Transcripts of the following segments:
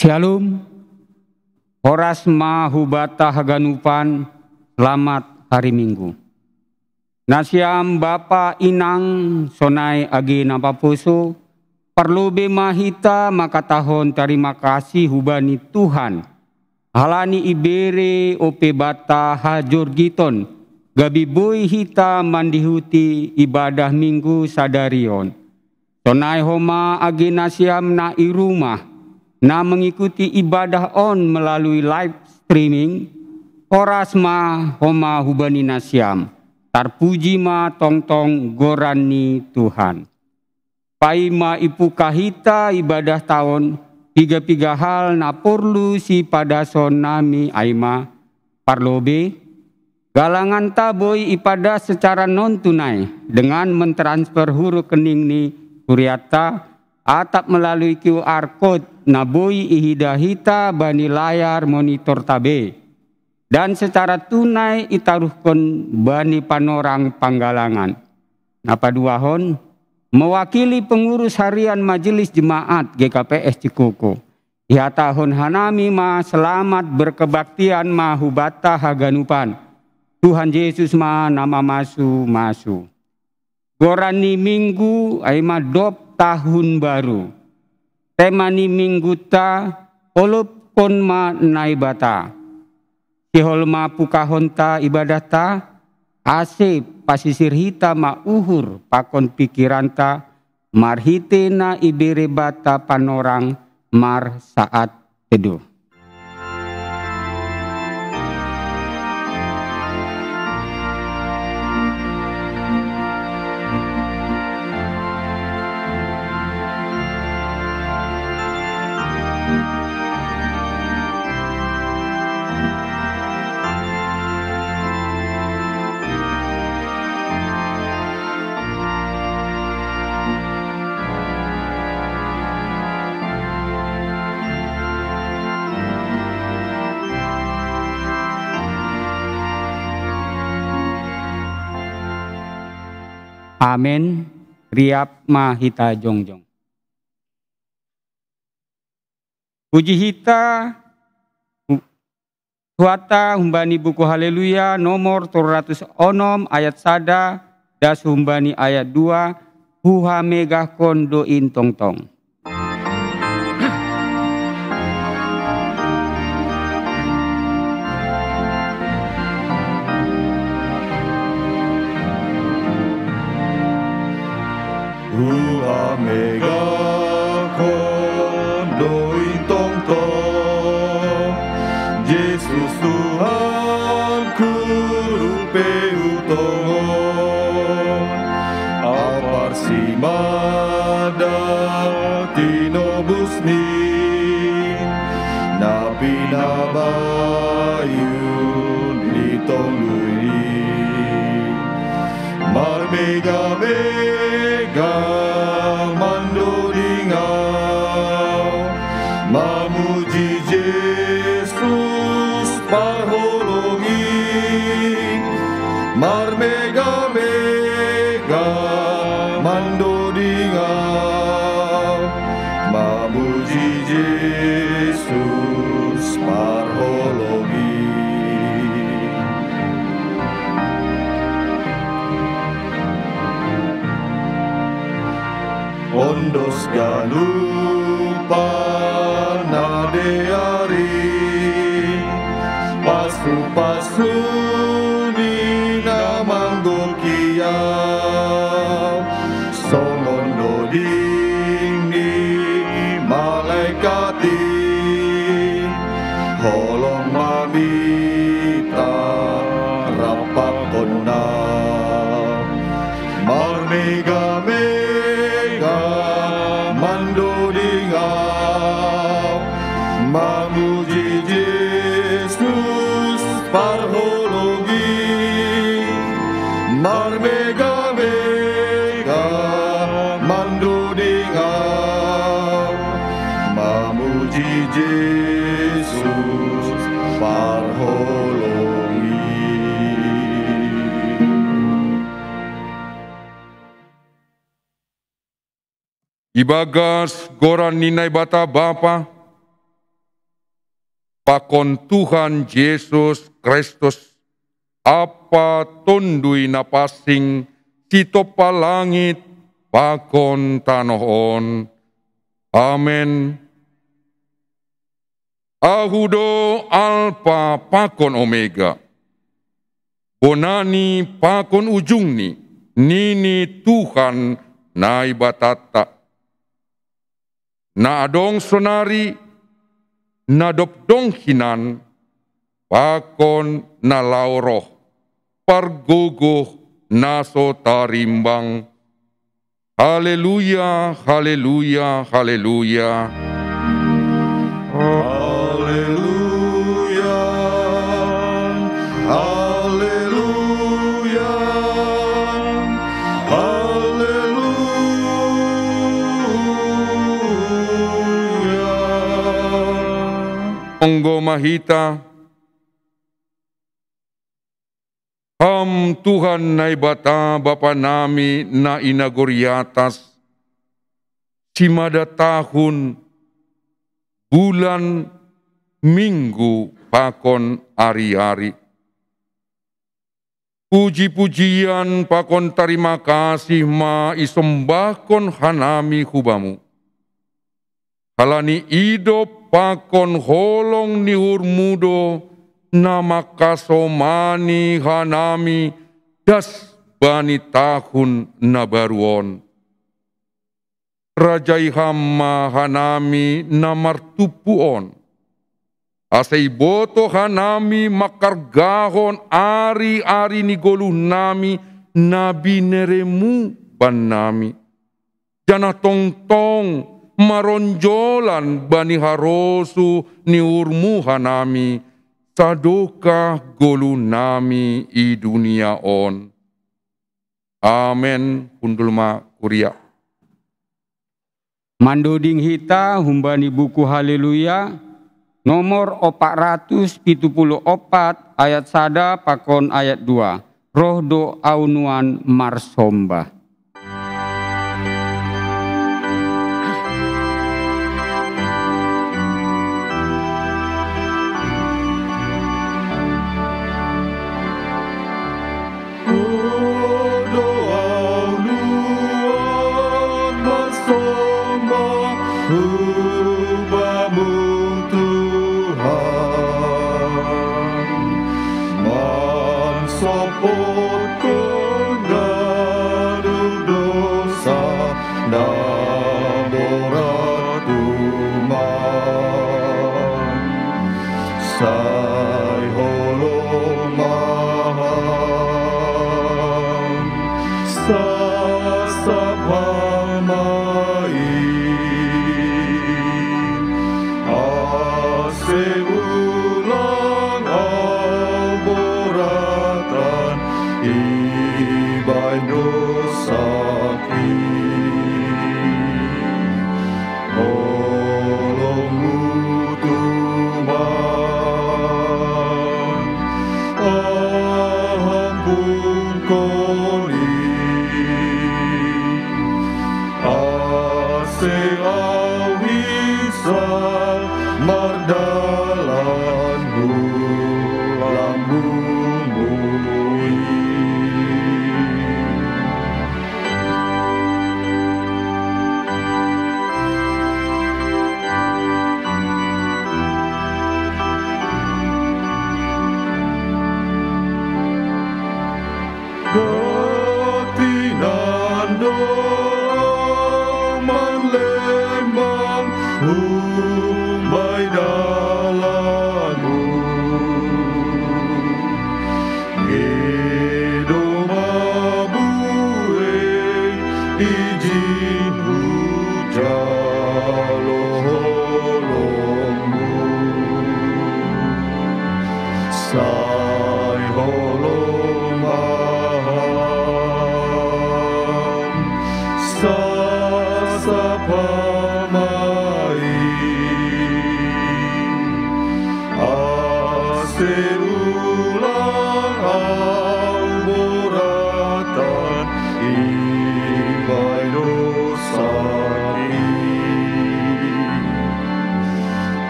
Shalom, horas mahubata haganupan, selamat hari Minggu. Nasiam Bapa Inang sonai agi napapuso, perlu mahita maka tahun terima kasih hubani Tuhan. Halani ibere ope bata hajur giton, gabi boy hita mandihuti ibadah Minggu sadarion. Sonai homa agi nasiam na irumah, na mengikuti ibadah on melalui live streaming, horas ma homa hubani nasiam, tarpuji ma tong-tong gorani Tuhan. Pai ma ipu kahita ibadah tahun, tiga hal na perlu si pada son nami aima, parlobe, galangan taboy ipada secara non tunai, dengan mentransfer huruf kening ni kuriata, atap melalui QR code naboi ihidahita bani layar monitor tabe, dan secara tunai itaruhkan bani panorang panggalangan. Napa duahon mewakili pengurus harian Majelis Jemaat GKPS Cikoko. Iha tahun hanami ma selamat berkebaktian ma hubata haganupan. Tuhan Yesus ma nama masu. Gorani Minggu aima dop tahun baru. Temani minggu ta olup kon ma naibata. Siholma pukahonta ibadata ase pasisir hita ma uhur pakon pikiranta marhite na ibere bata panorang mar saat teduh. Amin. Riap mahita jongjong. Puji hita Huata humbani buku Haleluya nomor 306 ayat 1 das humbani ayat 2 huha megah kondo intong-tong. Huha megah kondo intong-tong, Yesus Tuhanku rupe utongon, apar si mada tinobusni, napi nabayun litong luni, mar mega mandodingau, mamuji Yesus parholongi, mar mega mandodingau, mamuji Yesus parholongi. Ondos galupa nadeari, pasu ni namanggo kiau, songondo ding ni malaikati, holong mamita rapat kona, marmega mandodingau, mamuji Yesus parholongi, mar mega mandodingau, mamuji Yesus parholongi. Ibagas goran ninai bata Bapa, pakon Tuhan Yesus Kristus, apa tondui napasing sitopa langit pakon tanohon. Amen. Ahudo alpa pakon omega, bonani pakon ujungni, nini Tuhan nai batata. Na adong sonari, na dopdong hinan, pakon na lauroh, pargogoh naso tarimbang. Haleluya, haleluya, haleluya. Haleluya, haleluya, haleluya. Onggo mahita, ham Tuhan nai bata Bapa nami na inagoriatas, simada tahun, bulan, minggu, pakon ari-ari. Puji-pujian pakon terima kasih ma isombahkon hanami hubamu. Halani idop pakon holong niur mudo, nama kasomani hanami das bani tahun nabaruon. Rajai hamma hanami namartupuon. Asai boto hanami makargahon ari-ari ni goluh nami nabi neremu ban nami. Jana tong-tong maronjolan bani harosu ni urmu hanami. Sadoka goluh nami i dunia on. Amen. Kundulma kuria. Mandoding hita humbani buku haleluya nomor 474 ayat sada pakon ayat 2. Roh do aunuan marsomba.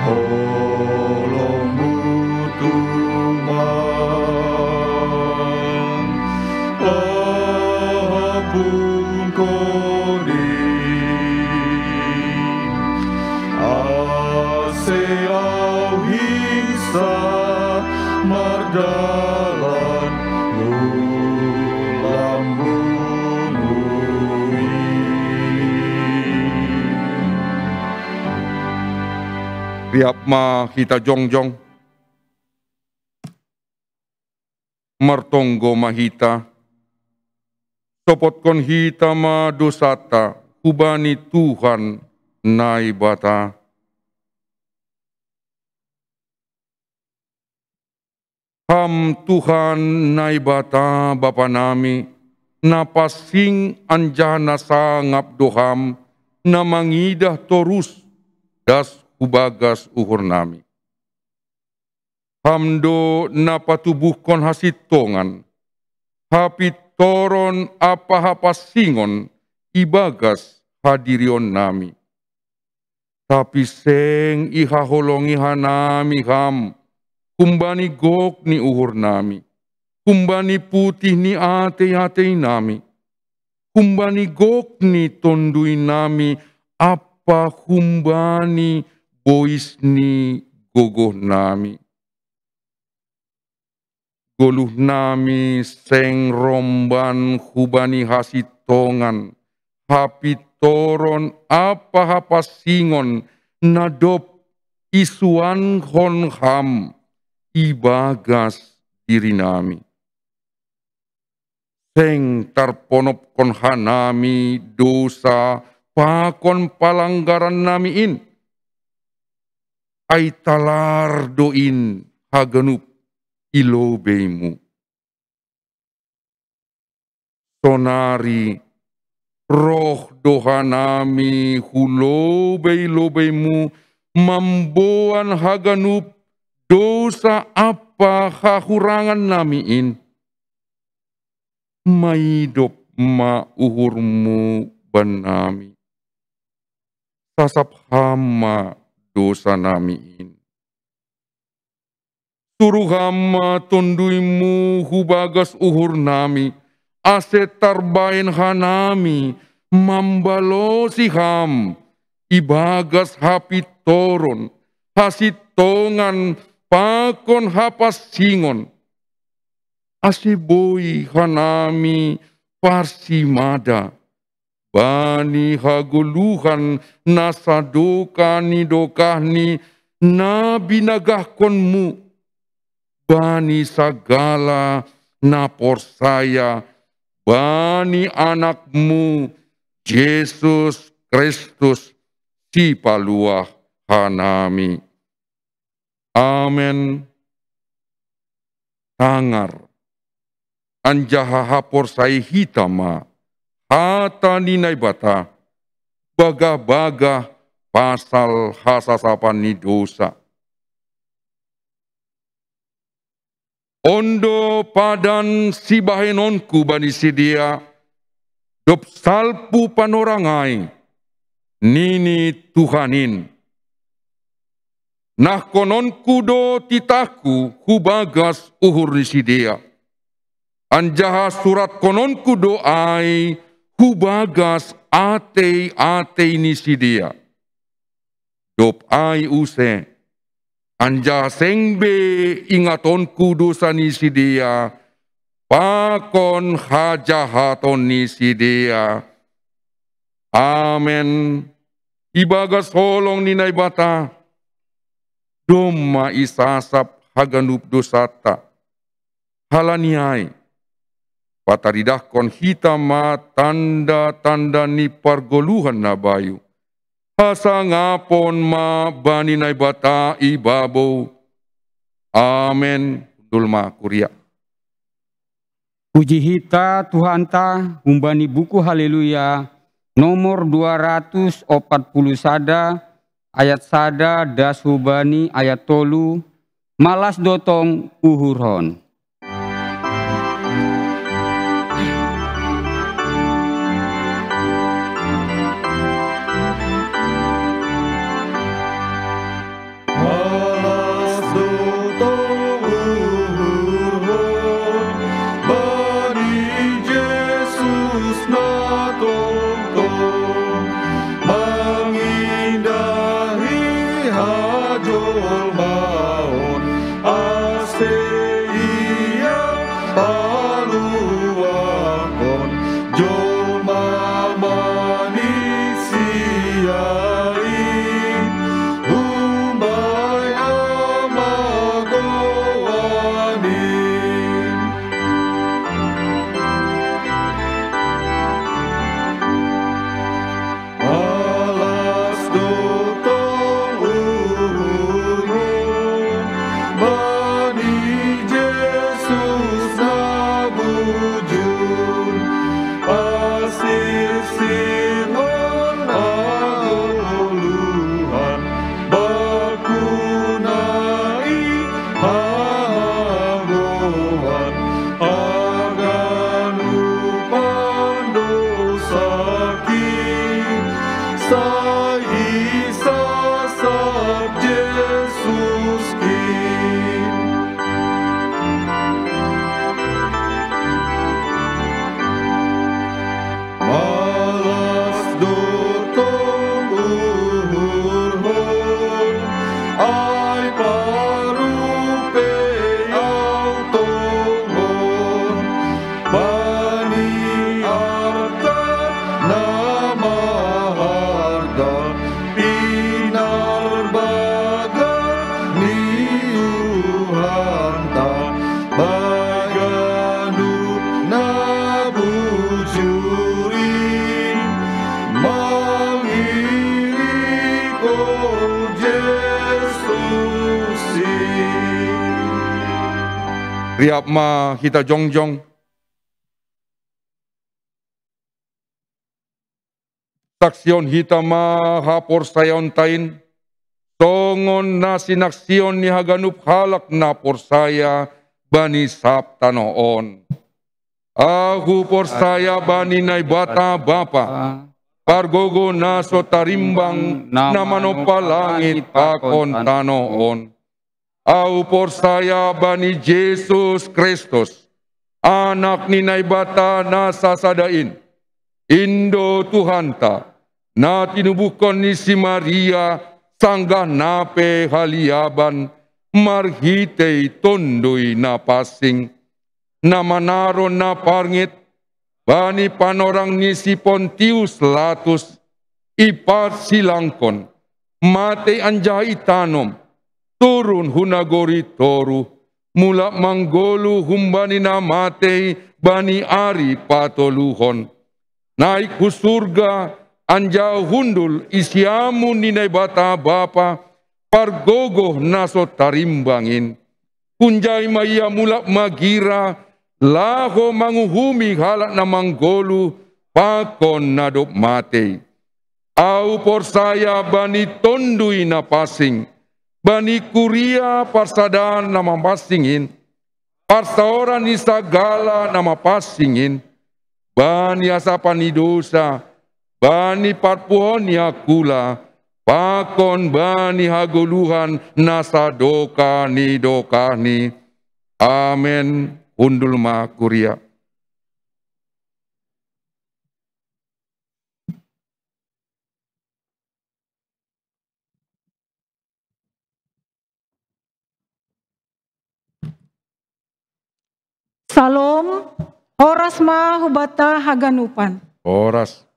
Holong Riap ma hita jongjong. Martonggo mahita. Sopotkon hita ma dosata. Hubani Tuhan naibata. Ham Tuhan naibata Bapa nami. Napasing anjana sangap doham. Na mangidah torus. Das hubagas uhur nami. Hamdo napatubuhkon hasitongan. Hapitoron apa hapasingon ibagas hadirion nami. Tapi seng ihaholongi hanami ham. Kumbani gok ni uhur nami. Kumbani putih ni ate-ate nami. Kumbani gok ni tondui nami. Apa kumbani bois ni gogoh nami. Goluh nami seng romban hubani hasitongan. Hapitoron apa hapasingon nadop isuan hon ham. Ibagas diri nami. Seng tarponopkon hanami dosa pakon palanggaran namiin. Ai talar doin haganup ilobeimu. Sonari roh dohanami hulobei-lobeimu mamboan haganup dosa apa hahurangan namiin. Maidop ma uhurmu banami. Sasap hama dosa namiin. Suruh hama tonduimu hubagas uhur nami. Ase tarbain hanami. Mambalosi ham. Ibagas hapitoron. Hasitongan pakon hapasingon. Asiboi hanami parsimada. Bani haguluhan nasadokani dokahni na binagahkonmu. Bani sagala na porsaya. Bani anakmu Yesus Kristus si paluah hanami. Amen. Tangar. Anjaha hapor sai hitama. Hata ninay bata. Baga-baga pasal hasasapan ni dosa. Ondo padan si bahenonku bani sidia. Dop salpu panorangai. Nini Tuhanin. Nah kononku do titaku hubagas uhur ni sidia. Anjaha surat kononku doai hubagas ate-ate ni sidia. Dop ai use. Anjaha sengbe ingatonku dosa ni sidia. Pakon hajahaton ni sidia. Amen. Ibagas holong ninay bata. Doma isasap haganup dosata. Halaniai. Pataridahkon hitama tanda-tanda ni pargoluhan na bayu. Hasangapon ma baninay bata ibabaw. Amen. Dulma kuria. Puji hita Tuhan ta humbani buku haleluya nomor 240 ayat sada das hubani ayat tolu malas dotong uhurhon. Hajol maon ase riap ma hita jongjong. Saksion hita ma hapor sayon tain. Tongon na sinaksion ni haganup halak na porsaya bani sabta noon. Aku porsaya bani naibata bapa. Pargogo naso tarimbang na manopalangit pakon tanoon. Au porsaya bani Jesus Kristus, anak ni naibata na sasadain. Indo Tuhanta, na tinubukon ni si Maria, sanggah nape haliaban, marhitei tondoy na pasing, na manaron na parngit, bani panorang ni si Pontius Latus, ipat silangkon, mate anjay tanom, turun hunagori toru, mula manggolu humbani na mate, bani ari patoluhon, naik ku surga, anjau hundul isiamu ninay bata bapa, pargogo naso tarimbangin. Kunjay maya mulak magira, laho manguhumi halak na manggolu, pakon nadop mate. Au porsaya bani tondui na pasing, bani kuria parsadaan na mapasingin, parsaoran ni sagala na mapasingin, bani asapan ni dosa, bani parpuhon ni akula, pakon bani haguluhan nasa doka ni. Amen. Undul ma kuria. Salom, horas ma hubata haganupan. Oras.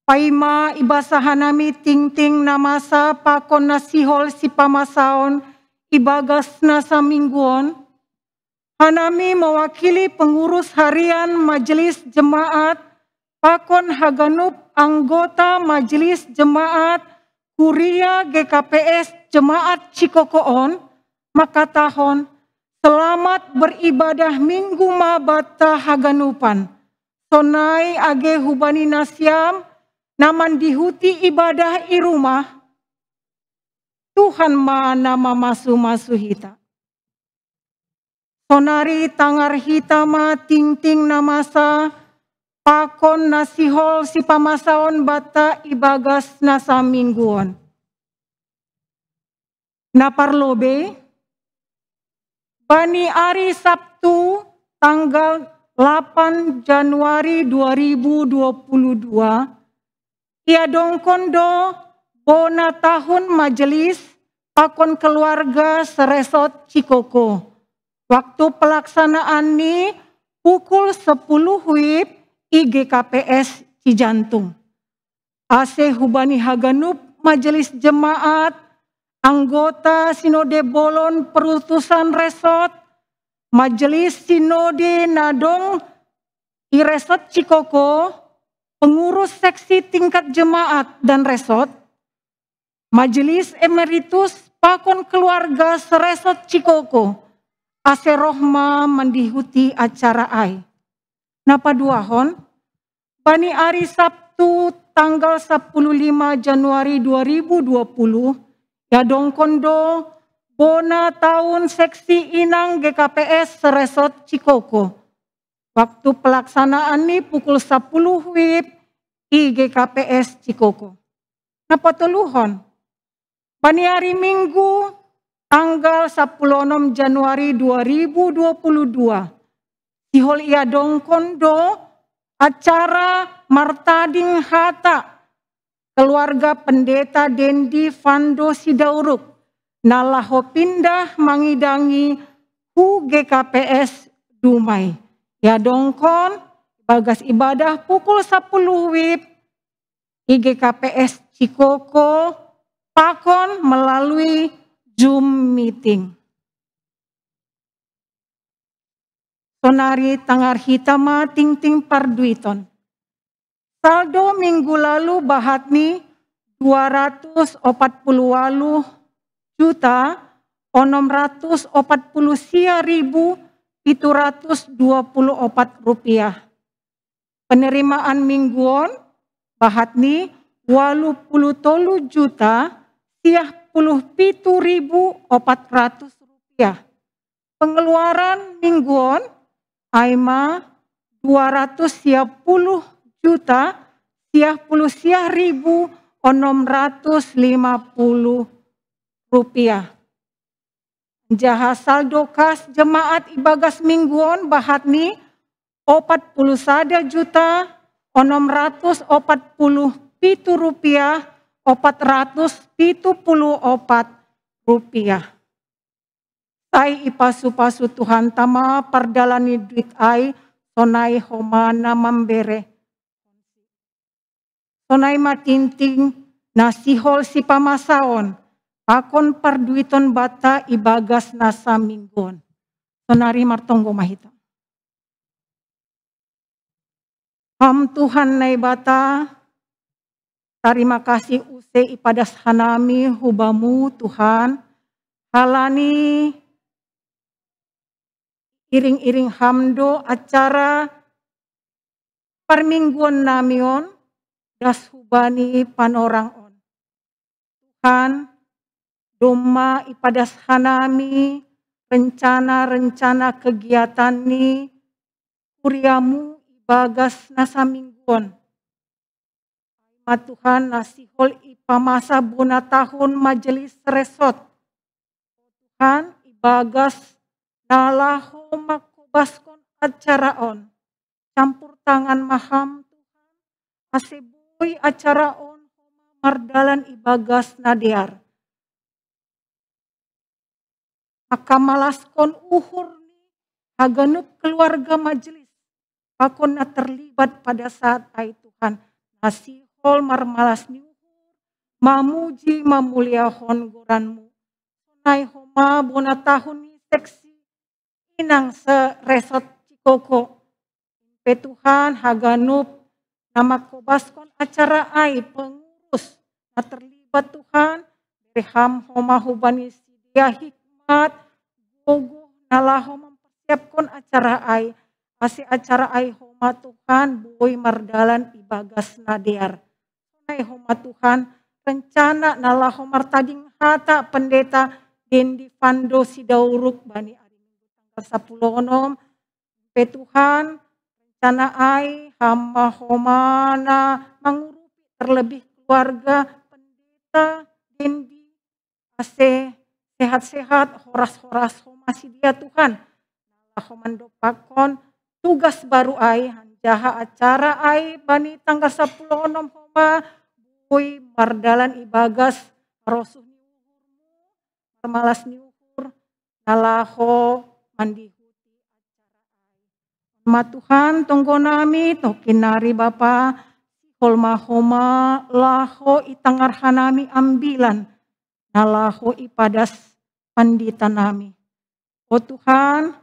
Paima ibasahanami ting-ting namasa pakon nasihol si pamasaon ibagas na sa mingguon. Hanami mewakili pengurus harian Majelis Jemaat pakon haganup anggota Majelis Jemaat Kuria GKPS Jemaat Cikokoon makatahon selamat beribadah minggu mabata haganupan. Sonai age hubani nasyam naman dihuti ibadah i rumah. Tuhan ma nama masu-masu hita. Sonari tangar hita ma ting-ting namasa pakon nasihol si pamasaon bata ibagas nasa mingguon. Naparlobe, bani ari Sabtu tanggal 8 Januari 2022, iadong kondo bona tahun majelis pakon keluarga seresot Cikoko. Waktu pelaksanaan ni pukul 10 WIB IGKPS Cijantung. AC hubani haganup majelis jemaat, anggota Sinode Bolon Perutusan Resot, Majelis Sinode Nadong i Resot Cikoko, pengurus seksi tingkat jemaat dan resot, Majelis Emeritus Pakon Keluarga Seresot Cikoko, Ase Rohma mendihuti acara ai. Napa duahon, bani ari Sabtu tanggal 15 Januari 2020, yadong kondo bona tahun seksi inang GKPS Seresot Cikoko. Waktu pelaksanaan ini pukul 10 WIB IGKPS Cikoko. Napa tuluhon? Bani hari Minggu tanggal 16 Januari 2022. Sihol iadong kondo acara martading hata keluarga pendeta Dendi Fando Sidauruk nalaho pindah mangidangi hu GKPS Dumai. Ya dongkon bagas ibadah pukul 10 WIB IGKPS Cikoko pakon melalui Zoom meeting. Sonari tangar hitama ting-ting parduiton. Saldo minggu lalu bahatni 248 juta Rp640.724. Penerimaan mingguan bahatni 83.057.400 rupiah. Pengeluaran mingguan aima 210.010.650 rupiah. Jaha saldo kas jemaat ibagas mingguan bahatni 41.647 rupiah 474 rupiah. Sai ipasu-pasu Tuhan tama pardalani duit ai sonai homana mambere. Sonai matinting nasihol si pamasaon. Akon parduiton bata ibagas nasa mingguan. Sonari martonggo mahita. Ham Tuhan nai bata, terima kasih use ipadas hanami hubamu Tuhan. Halani iring-iring hamdo acara permingguan namion das hubani panorang on. Tuhan doma ipadas hanami rencana-rencana kegiatan ni kuriamu ibagas nasa mingguan. Tuhan nasihol ipamasa buna tahun majelis resort. Tuhan ibagas nalaho makubaskon acaraon. Campur tangan maham Tuhan. Aseboy acaraon mardalan ibagas nadear. Maka malaskon uhur ni haganuk keluarga majelis. Akon na terlibat pada saat ai Tuhan. Nasihol marmalas ni uhur. Mamuji mamuliahon goranmu. Nai homa bona tahun ni seksi. Inang seresot cikoko. Pe Tuhan haganuk nama kobaskon acara ai pengurus. Na terlibat Tuhan. Berham homa hubani sidia hikmat. Gogo nalaho mempersiapkan acara ai. Masih acara ai homa Tuhan boy mardalan ibagas nadear. Nai homa Tuhan rencana nalaho martading hata pendeta Dendi Fando Sidauruk bani ari minggu tanggal 10 pe Tuhan rencana ai hama homana mengurupi terlebih keluarga pendeta Dendi ase sehat-sehat horas-horas homa si dia Tuhan. Nalaho mandopakon tugas baru ai hanjaha acara ai bani tanggal 10 homa boy mardalan ibagas rosuh ni uhurmu marmalas ni uhur nalaho mandihuti acara ai. Ma Tuhan tonggo nami tokinari Bapa holma homa laho itangar hanami ambilan nalaho ipadas pandita nami. Oh Tuhan,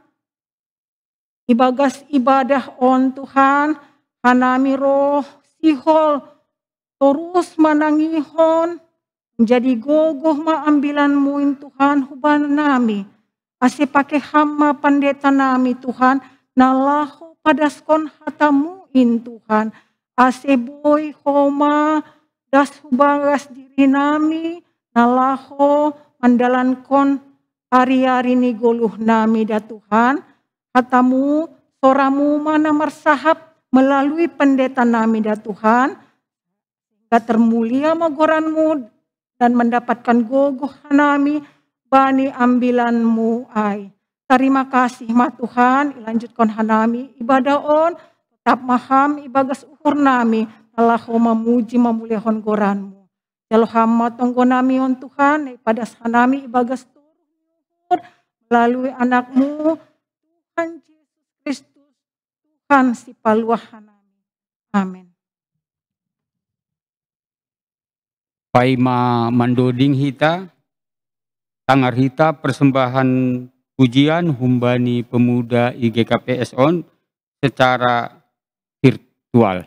ibagas ibadah on Tuhan, hanami roh sihol terus manangihon menjadi gogoh maambilanmu in Tuhan huban nami. Ase pakai hama pandeta nami Tuhan, nalaho padaskon hatamu in Tuhan. Ase boy homa das hubagas diri nami, nalaho mandalankon hari-hari ni goluh nami da Tuhan. Hatamu, soramu mana mersahap melalui pendeta nami da Tuhan. Sehingga termulia magoranmu dan mendapatkan gogoh nami bani ambilanmu ai. Terima kasih ma Tuhan, ilanjutkan hanami ibadah on, tetap maham ibagas uhur nami, nalaho memuji memuliakan goranmu. Jalo hama tonggo nami on Tuhan, pada hanami ibagas tuhur melalui anakmu, Tuhan Yesus Kristus, Tuhan si paluah hanami. Amin. Paima mandoding hita, tangar hita persembahan pujian humbani pemuda IGKPS on secara virtual.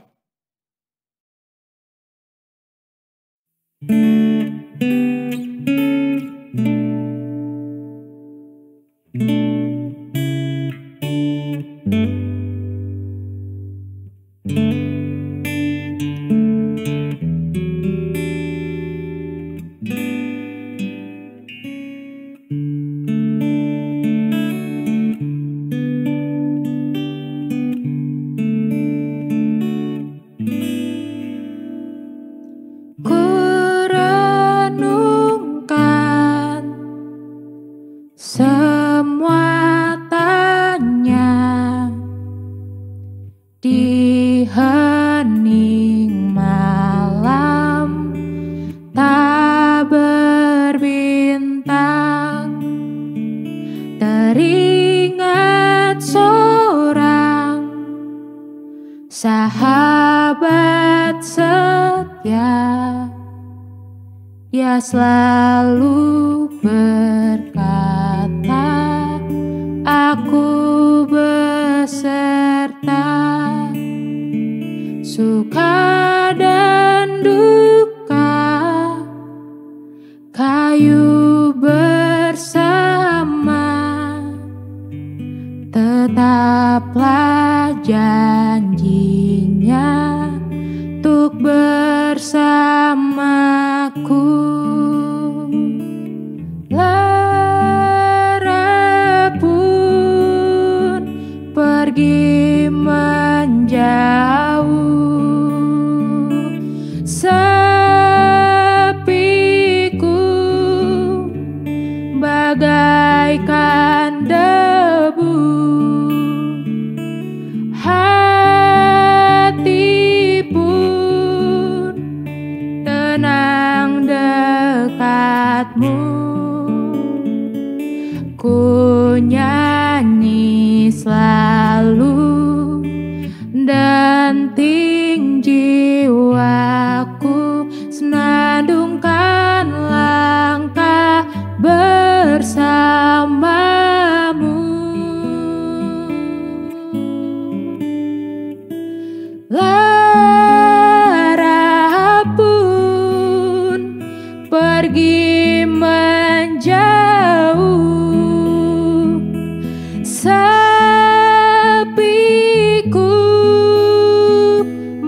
Dia selalu berkata, aku beserta, suka dan duka, kayu bersama, tetaplah janjinya untuk bersamaku. Lara pun pergi menjauh, sepiku bagaikan debu, hati pun tenang dekatmu. Ku nyanyi selalu dan jiwaku senandungkan langkah bersamamu. Lara pun pergi menjauh, sepiku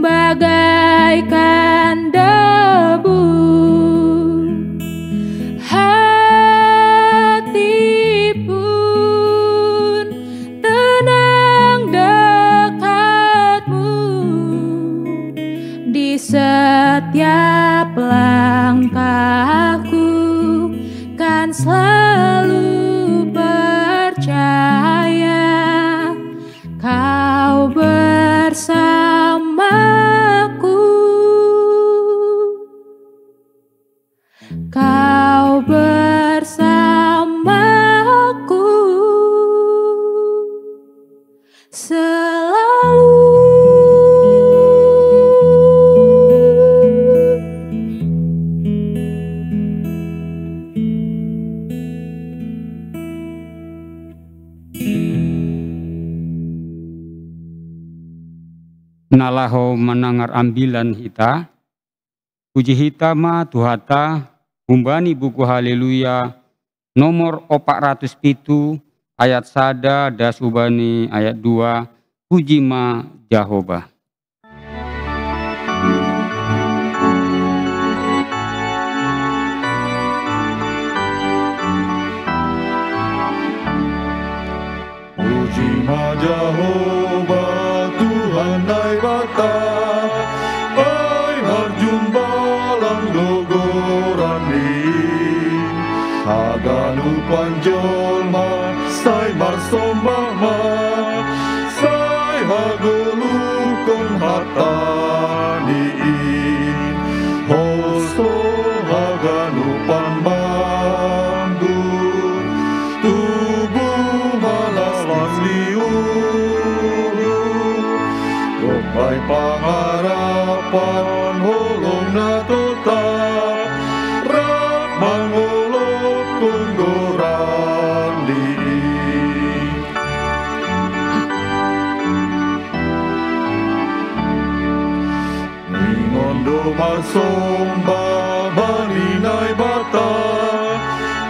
bagaikan debu, hati pun tenang dekatmu. Di setiap langkahku kan selalu percaya kau bersamaku, kau bersamaku selalu. Nalaho menangar ambilan hita, puji hita ma Tuhata, humbani buku haleluya, nomor 407, ayat 1 dasubani ayat 2, puji ma Jehovah. Puji ma Jehovah, Tuhan nai bata, ai harjumpa lang dogoran ni, haganu panjol ma, sai marsombah ma, sai hagulukon hatani, hoso haganu panbanggu, tubuh malas Gopay pangarapan holong na tetap, rak mangolot kunggoran di. Ningondo marsombah baninay bata,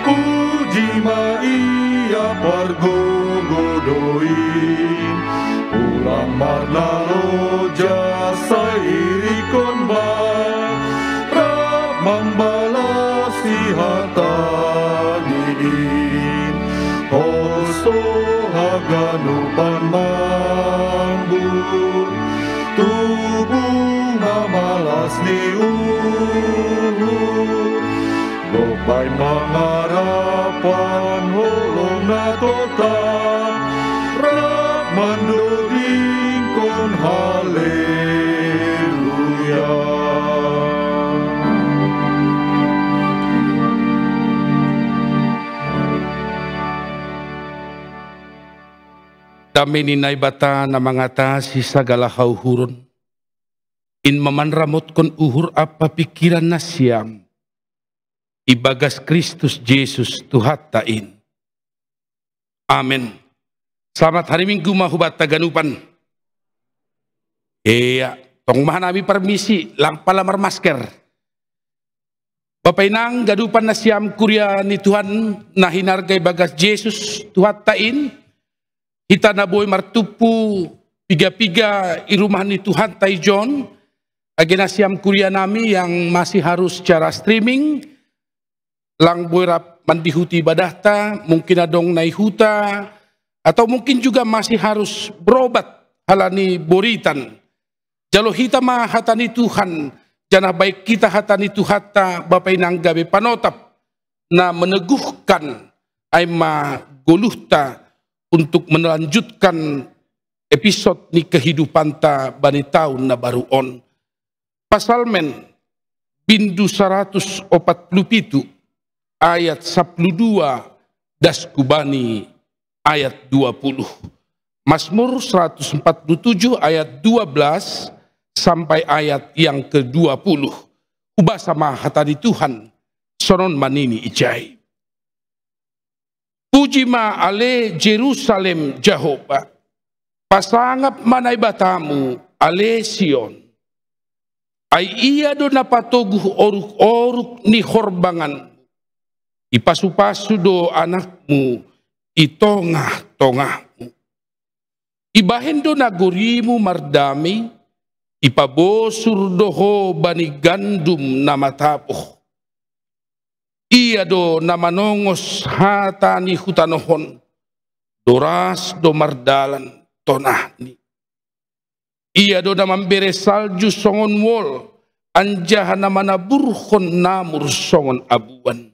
puji ma iya pargogodoin, ulang marlaroja sairikon ba, rap mambalasi hataniin, hoso haganupan mambur, tubuh mamalas ni Gopay mangarapan holong na total, rap mandoding kon haleluya. Dami ninay bata na mga ta si sagala kauhuron. in mamanramotkon uhur apa pikiran na siyam, ibagas Kristus Jesus tuhatain. Amen. Selamat hari Minggu mahubat taganupan. Iya, tong mahanami permisi, lang palamar masker. Bapak inang gadupan na siyam kurya ni Tuhan na hinargay bagas Jesus tuhatain. Hita na boy martupu piga-piga i rumah ni Tuhan tay John. Agena siam kuliah nami yang masih harus secara streaming. Lang boy rap mandihuti ibadahta, mungkin adong naihuta, atau mungkin juga masih harus berobat halani boritan. Jalo hita ma hatani Tuhan, jana baik kita hatani Tuhata Bapak inang gabe panotap na meneguhkan aima goluhta untuk melanjutkan episode ni kehidupan ta bani tahun na baru on. Pasal men bindu 147 ayat 12 das kubani ayat 20. Mazmur 147 ayat 12 sampai ayat yang ke-20. Ubah sama hatani Tuhan sonon manini ijai. Puji ma ale Jerusalem Jehovah, pasangap manay batamu ale Sion. Ay iya do napatoguh oruk-oruk ni horbangan. Ipasupasu do anakmu, itongah-tongahmu. Ibahin do nagurimu mardami, ipabosur doho bani gandum na matapoh. Iya do namanongos hatani hutanohon, doras do mardalan tonahni. Iya do namambere salju songon wol, anjahan namana burhon namur songon abuan.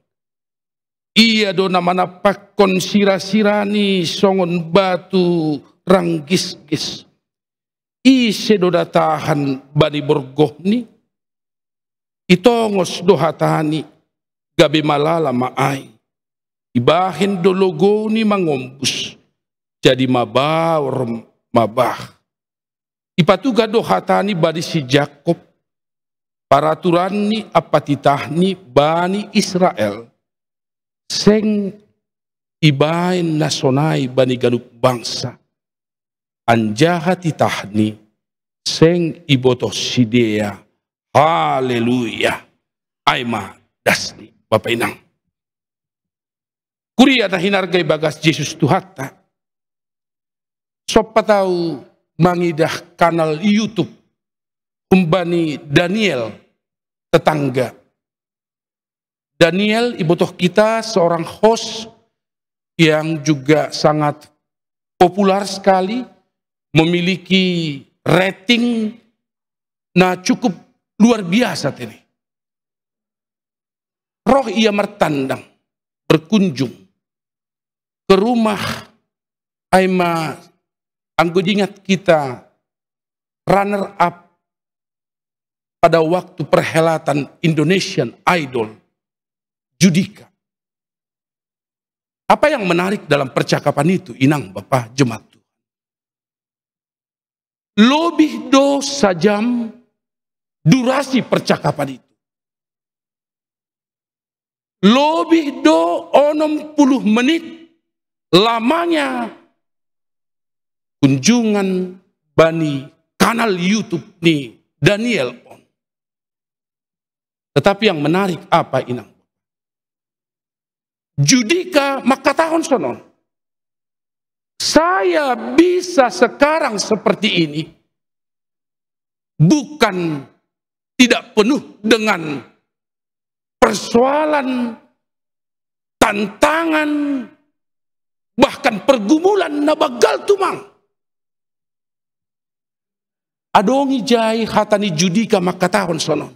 Iya do namana pakon sirasirani songon batu ranggis-gis. Ise do datahan bani borgohni, itongos do hatani, gabi malala maay. Ibahin do logo ni mangombus, jadi mabawar mabah. Ipatuga do hatani bani si Jakob, paraturan ni apatitahni bani Israel, seng ibain nasonai bani galup bangsa, anjaha titahni, seng ibotos sidea, haleluya, aima dasni, Bapak inang. Kuria na hinargay bagas Jesus Tuhata, sopatau mangidah kanal YouTube umbani Daniel tetangga. Daniel ibu toh kita seorang host yang juga sangat populer sekali, memiliki rating nah cukup luar biasa ini. Roh ia mertandang berkunjung ke rumah aima anggo ingat kita runner up pada waktu perhelatan Indonesian Idol Judika. Apa yang menarik dalam percakapan itu, inang Bapak Jemaat Tuhan? Lebih do sajam durasi percakapan itu. Lebih do 60 menit lamanya kunjungan bani kanal YouTube nih Daniel on. Tetapi yang menarik apa inang? Judika maka tahun sonon. Saya bisa sekarang seperti ini bukan tidak penuh dengan persoalan, tantangan, bahkan pergumulan na bagal tumang. Adongi jai hatani Judika maka tahun sonon.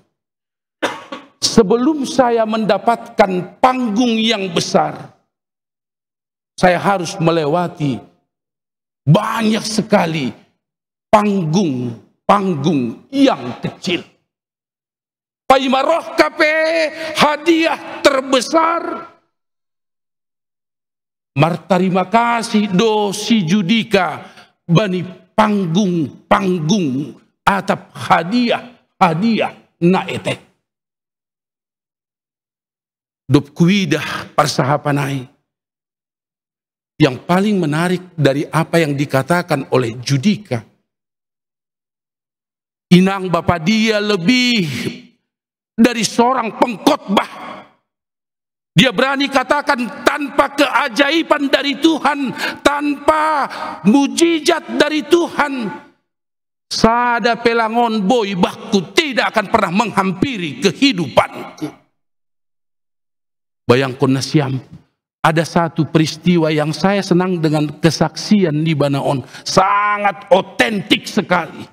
Sebelum saya mendapatkan panggung yang besar, saya harus melewati banyak sekali panggung yang kecil. Paimaroh kape hadiah terbesar. Martarima kasih do si Judika bani panggung atap hadiah hadiah na ete. Dop kuidah parsahapanai. Yang paling menarik dari apa yang dikatakan oleh Judika, inang bapa dia lebih dari seorang pengkhotbah. Dia berani katakan tanpa keajaiban dari Tuhan, tanpa mujizat dari Tuhan, sada pelangon boy bahku tidak akan pernah menghampiri kehidupanku. Bayangkan nasiam, ada satu peristiwa yang saya senang dengan kesaksian di Banaon, sangat otentik sekali.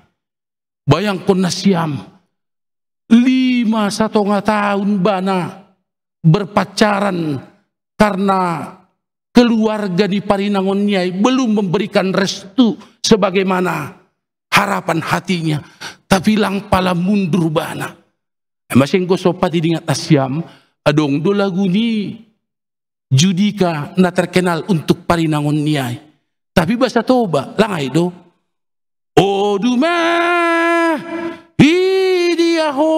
Bayangkan nasiam, 5,5 tahun bana berpacaran karena keluarga di Parinangon Nyai belum memberikan restu sebagaimana harapan hatinya, tapi lang pala mundur bana. Masing ko sopat idingat nasiam, adong do lagu ni Judika na terkenal untuk Parinangon Nyai. Tapi bahasa toba langay do. O duma hidiaho,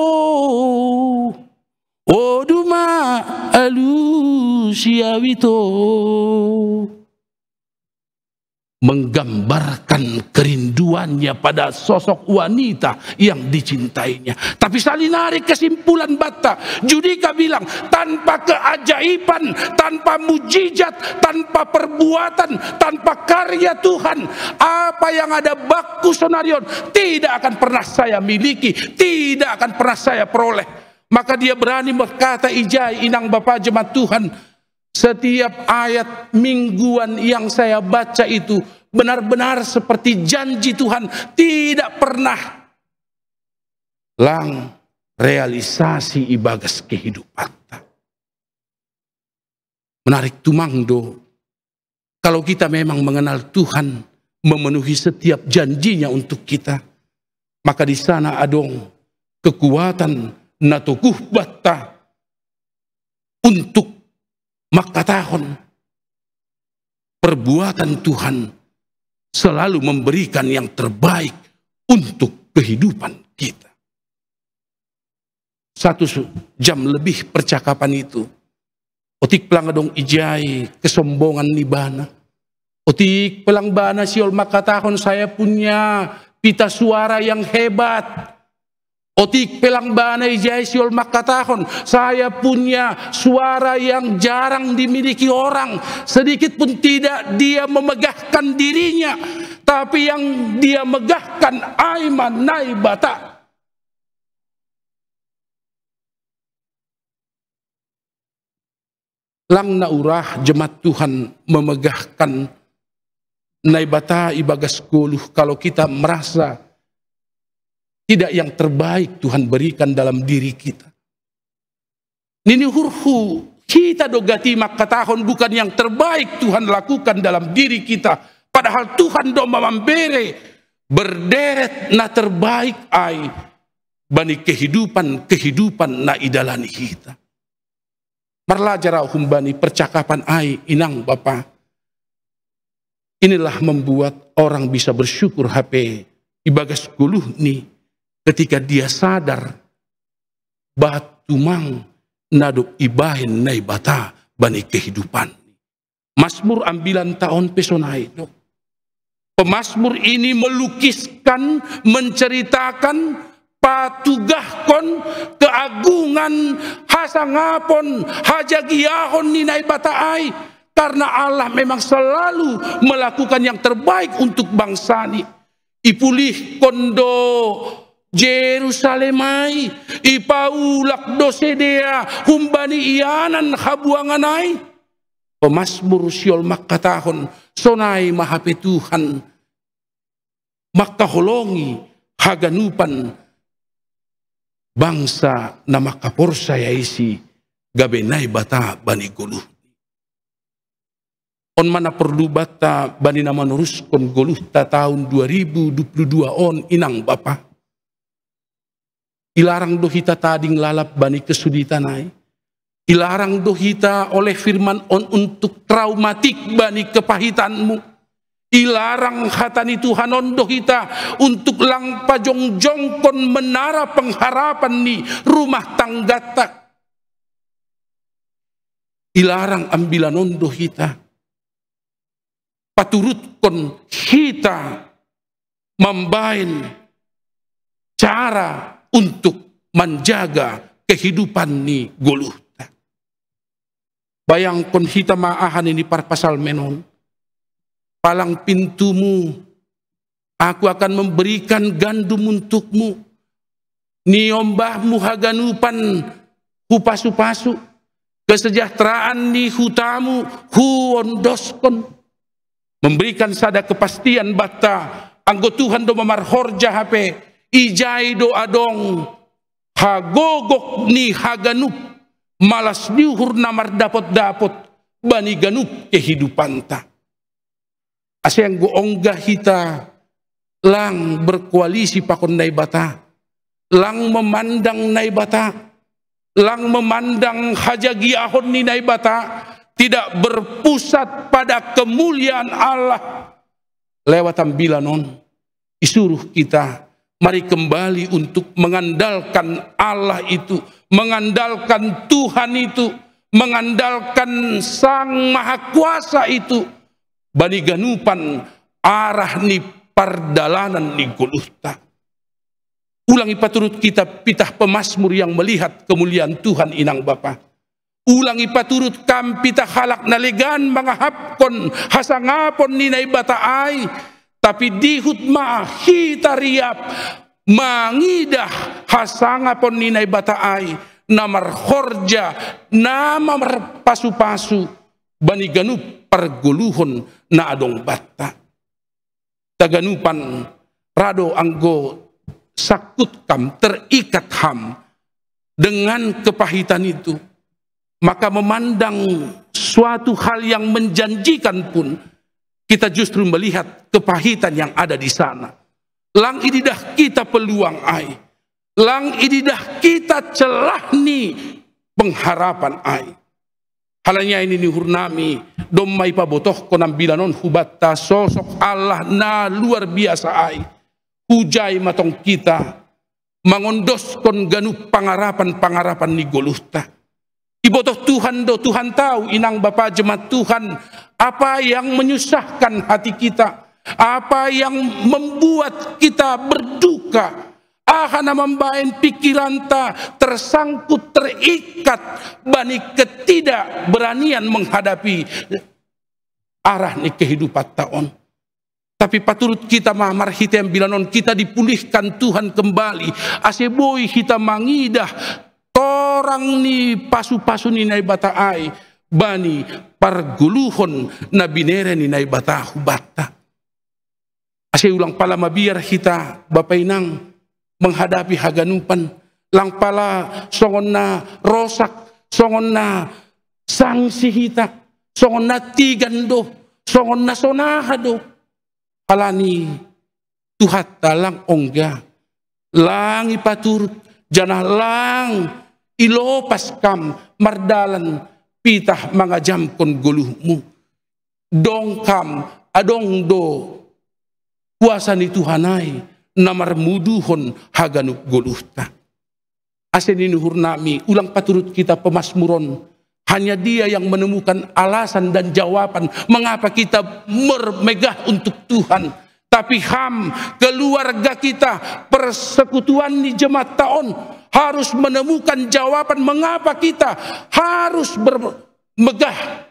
o duma alu siawito. Menggambarkan kerinduannya pada sosok wanita yang dicintainya. Tapi salinari kesimpulan bata, Judika bilang, tanpa keajaiban, tanpa mujizat, tanpa perbuatan, tanpa karya Tuhan, apa yang ada baku sonarion tidak akan pernah saya miliki, tidak akan pernah saya peroleh. Maka dia berani berkata, ijai inang bapa jemaat Tuhan, setiap ayat mingguan yang saya baca itu benar-benar seperti janji Tuhan, tidak pernah lang realisasi ibagas kehidupan. Menarik tumangdo, kalau kita memang mengenal Tuhan, memenuhi setiap janjinya untuk kita, maka di sana adong kekuatan natukuh bata untuk makatahon perbuatan Tuhan selalu memberikan yang terbaik untuk kehidupan kita. 1 jam lebih percakapan itu. Otik pelang adong ijai kesombongan ni bana. Otik pelang bana siol makatahon saya punya pita suara yang hebat. Otik pelang bana ijai siol makatahon saya punya suara yang jarang dimiliki orang. Sedikit pun tidak dia memegahkan dirinya, tapi yang dia megahkan aiman nai bata. Lang naurah jemaat Tuhan memegahkan nai bata ibagas kuluh kalau kita merasa tidak yang terbaik Tuhan berikan dalam diri kita. Nini hurhu kita dogati makatahon bukan yang terbaik Tuhan lakukan dalam diri kita. Padahal Tuhan do mamambere berderet na terbaik ai bani kehidupan na idalani kita. Marlajara humbani percakapan ai inang bapa. Inilah membuat orang bisa bersyukur HP ibagas kuluh ni. Ketika dia sadar batumang naduk ibahin nai bata bani kehidupan. Mazmur ambilan tahun pesonai dok. Pemazmur ini melukiskan, menceritakan patugahkon keagungan hasangapon hajagiahon ni nai bata ai. Karena Allah memang selalu melakukan yang terbaik untuk bangsa ini. Ipulih kondo Jerusalemai, ipaulak dosedea, humbani ianan habuanganai. Pemazmur siol makatahon, sonai mahape Tuhan, makaholongi haganupan bangsa na makaporsaya isi gabenai bata bani goluh. On mana perlu bata bani nama nuruskon goluh ta tahun 2022 on inang bapa. Ilarang do hita tading lalap bani kesuditanai. Ilarang do hita oleh firman on untuk traumatik bani kepahitanmu. Ilarang hatani Tuhan ondo kita untuk lang pajongjongkon menara pengharapan ni rumah tangga tak. Ilarang ambilan ondo kita. Paturutkon kita membain cara untuk menjaga kehidupan ni goluhta. Bayangkon kita maahan ini pasal menon. Palang pintumu, aku akan memberikan gandum untukmu. Niombahmu haganupan hupasu-pasu. Kesejahteraan ni hutamu huondoskon. Memberikan sada kepastian bata. Anggo Tuhan do mamarhorja hape. Ijai do adong. Hagogok ni haganup. Malas diuhur namar dapot-dapot. Bani ganup kehidupan ta. Asyang goonggah kita lang berkoalisi pakon nai bata, lang memandang nai bata, lang memandang hajagi ahon ni nai bata, tidak berpusat pada kemuliaan Allah. Lewat ambilanon, isuruh kita, mari kembali untuk mengandalkan Allah itu, mengandalkan Tuhan itu, mengandalkan Sang Maha Kuasa itu. Bani ganupan arah ni pardalanan ni goluhta. Ulangi paturut kita pitah pemazmur yang melihat kemuliaan Tuhan inang Bapa. Ulangi paturut kam pitah halak nalegan mangahapkon hasangapon ni nai bataai. Tapi dihut ma hita riap mangidah hasangapon ni nai bataai. Namar horja namar pasu-pasu. Bani ganup parguluhon na adong bata. Taganupan rado anggo sakut kam terikat ham dengan kepahitan itu. Maka memandang suatu hal yang menjanjikan pun kita justru melihat kepahitan yang ada di sana. Lang ididah kita peluang ai. Lang ididah kita celah ni pengharapan ai. Halanya ini ni hurnami domai pabotoh konam bilanon hubatta sosok Allah na luar biasa ai. Hujai matong kita mangondoskon ganup pangarapan-pangarapan ni goluhta. Ibotoh Tuhan do Tuhan tahu inang Bapa jemaat Tuhan apa yang menyusahkan hati kita, apa yang membuat kita berduka. Ahana membain pikiran ta tersangkut terikat bani ketidakberanian menghadapi arah ni kehidupan taon. Tapi paturut kita mamar hitam bilanon kita dipulihkan Tuhan kembali. Aseboy kita mangidah torang ni pasu-pasu ni nai bataai bani parguluhon na binere ni nai batahu bata. Ase ulang pala mabiar kita Bapak Inang menghadapi haganupan lang pala songon na rosak, songon na sangsi hita, songon na tigando, songon na sonahado. Alani Tuhan talang ongga, lang ipaturut, janah lang ilopas kam mardalan pitah mga jamkon guluhmu. Dong kam adong do kuasa ni Tuhanai. Namar muduhon haganup goluhta. Asen ini hurnami ulang paturut kita pemazmuron. Hanya dia yang menemukan alasan dan jawaban mengapa kita bermegah untuk Tuhan. Tapi ham keluarga kita persekutuan di jemaat taon harus menemukan jawaban mengapa kita harus bermegah,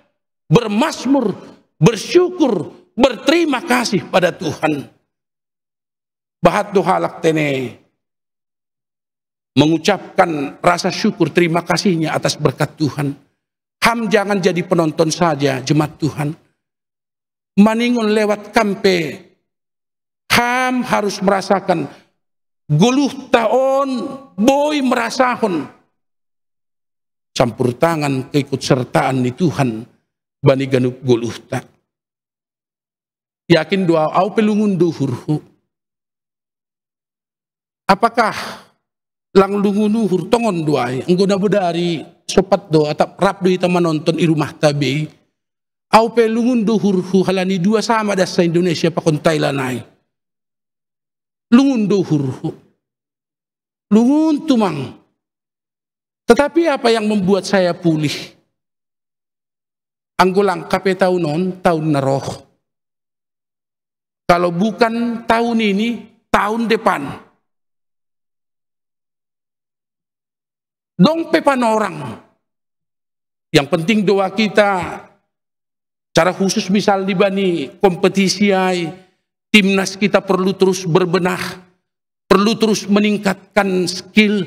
bermazmur, bersyukur, berterima kasih pada Tuhan. Bahat dohalak tene mengucapkan rasa syukur terima kasihnya atas berkat Tuhan. Ham jangan jadi penonton saja jemaat Tuhan. Maningon lewat kampe. Ham harus merasakan guluh taon boy merasahon. Campur tangan keikut sertaan ni Tuhan bani ganup guluh ta. Yakin doa au pelungun duhurhu. Apakah lang lungunuhur tongon doai engguna budari sopat do atap rap do ita manonton i rumah tabi Au pe lungun dohurhu halani dua sama das sa Indonesia pakon Thailanai. Lungun dohurhu. Lungun tumang. Tetapi apa yang membuat saya pulih? Anggulang kape tahun na roh. Kalau bukan tahun ini, tahun depan. Dong pepan orang. Yang penting doa kita, cara khusus misal di bani kompetisi timnas kita perlu terus berbenah, perlu terus meningkatkan skill,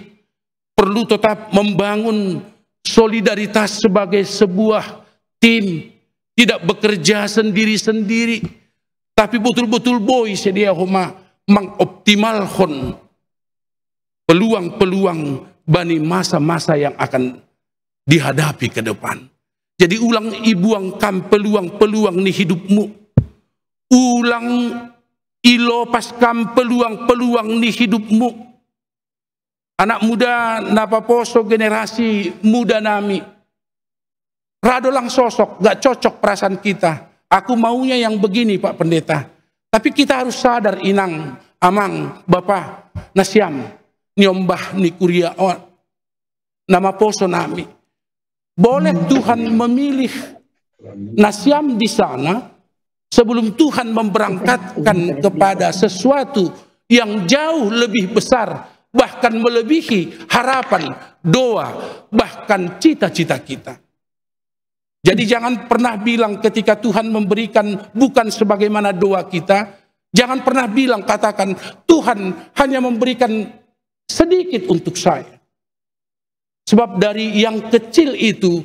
perlu tetap membangun solidaritas sebagai sebuah tim, tidak bekerja sendiri-sendiri, tapi betul-betul boy sedia homa mengoptimalkan peluang-peluang bani masa-masa yang akan dihadapi ke depan. Jadi ulang ibuangkan peluang-peluang di hidupmu. Ulang ilopaskan peluang-peluang di hidupmu. Anak muda napaposo generasi muda nami. Rado lang sosok, gak cocok perasaan kita. Aku maunya yang begini Pak Pendeta. Tapi kita harus sadar inang, amang, bapak, nasyam, nyombah ni kuria nama poso nami. Boleh Tuhan memilih nasyam di sana sebelum Tuhan memberangkatkan kepada sesuatu yang jauh lebih besar, bahkan melebihi harapan, doa, bahkan cita-cita kita. Jadi jangan pernah bilang ketika Tuhan memberikan bukan sebagaimana doa kita, jangan pernah bilang katakan Tuhan hanya memberikan sedikit untuk saya. Sebab dari yang kecil itu,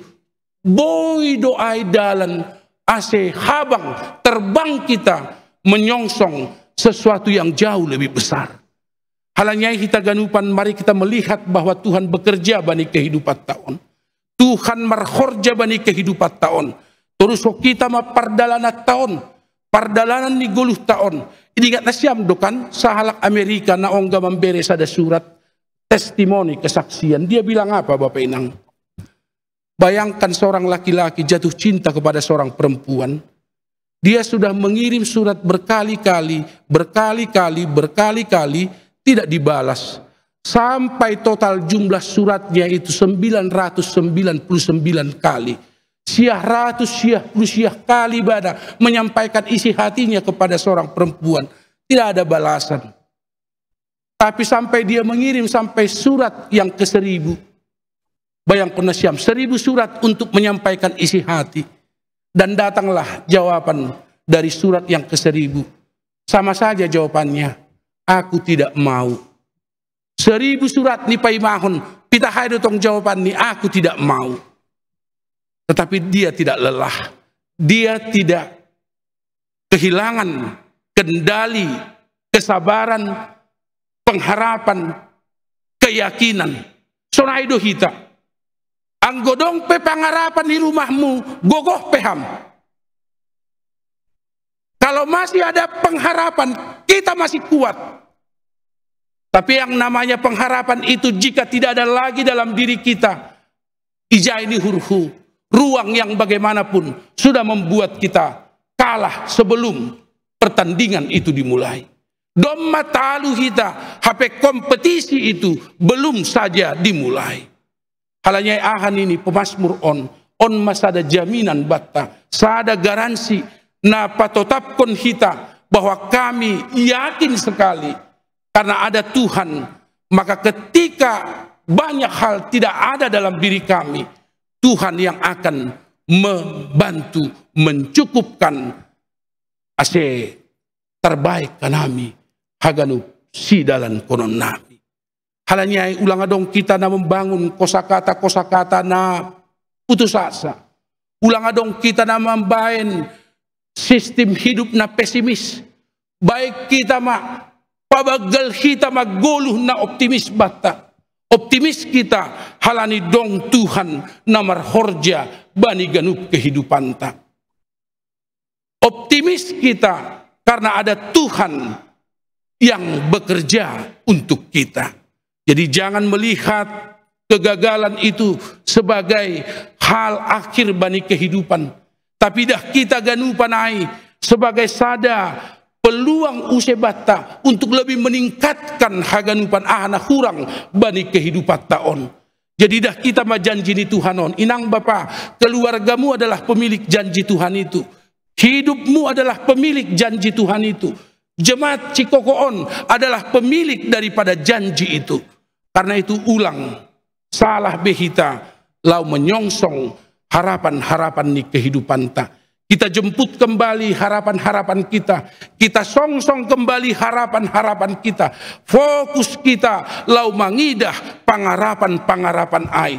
boy doai dalan ase habang terbang kita menyongsong sesuatu yang jauh lebih besar. Halanya kita ganupan, mari kita melihat bahwa Tuhan bekerja bani kehidupan tahun. Tuhan marhorja bani kehidupan tahun. Terus kita ma pardalanan tahun, pardalanan ni guluh tahun. Ini gak nasyam dokan sahalak Amerika na ongga memberes ada surat testimoni kesaksian. Dia bilang apa Bapak Inang? Bayangkan seorang laki-laki jatuh cinta kepada seorang perempuan. Dia sudah mengirim surat berkali-kali, tidak dibalas. Sampai total jumlah suratnya itu 999 kali. Siah kali bada menyampaikan isi hatinya kepada seorang perempuan. Tidak ada balasan. Tapi sampai dia mengirim sampai surat yang ke-1000. Bayangkan nasyam, 1000 surat untuk menyampaikan isi hati. Dan datanglah jawaban dari surat yang ke-1000. Sama saja jawabannya, aku tidak mau. 1000 surat ni paimahon, pitahai dotong jawaban ni aku tidak mau. Tetapi dia tidak lelah. Dia tidak kehilangan kendali, kesabaran, pengharapan, keyakinan. Sonaido hita. Anggodong pe pangarapan di rumahmu, gogoh peham. Kalau masih ada pengharapan, kita masih kuat. Tapi yang namanya pengharapan itu jika tidak ada lagi dalam diri kita, ijaini hurhu, ruang yang bagaimanapun sudah membuat kita kalah sebelum pertandingan itu dimulai. Domma talu kita, HP kompetisi itu belum saja dimulai. Halanya ahan ini pemasmur on masada jaminan batta, sada garansi na patotapkon kita bahwa kami yakin sekali karena ada Tuhan, maka ketika banyak hal tidak ada dalam diri kami, Tuhan yang akan membantu mencukupkan ase terbaik kami haganu sidalan konon nami. Halanya ulang adong kita na membangun kosakata na putus asa. Ulang adong kita na membangun sistem hidup na pesimis. Baik kita pabagal kita maguluh na optimis bata. Optimis kita halani dong Tuhan na marhorja bani ganup kehidupan ta. Optimis kita karena ada Tuhan yang bekerja untuk kita. Jadi jangan melihat kegagalan itu sebagai hal akhir bani kehidupan. Tapi dah kita ganupanai sebagai sada peluang usebata untuk lebih meningkatkan haganupan ahana hurang bani kehidupan taon. Jadi dah kita janji ni Tuhanon, inang bapa, keluargamu adalah pemilik janji Tuhan itu. Hidupmu adalah pemilik janji Tuhan itu. Jemaat Cikokoon adalah pemilik daripada janji itu. Karena itu ulang, salah behita, lau menyongsong harapan-harapan ni kehidupan ta. Kita jemput kembali harapan-harapan kita. Kita songsong kembali harapan-harapan kita. Fokus kita lau mangidah pangarapan-pangarapan ai.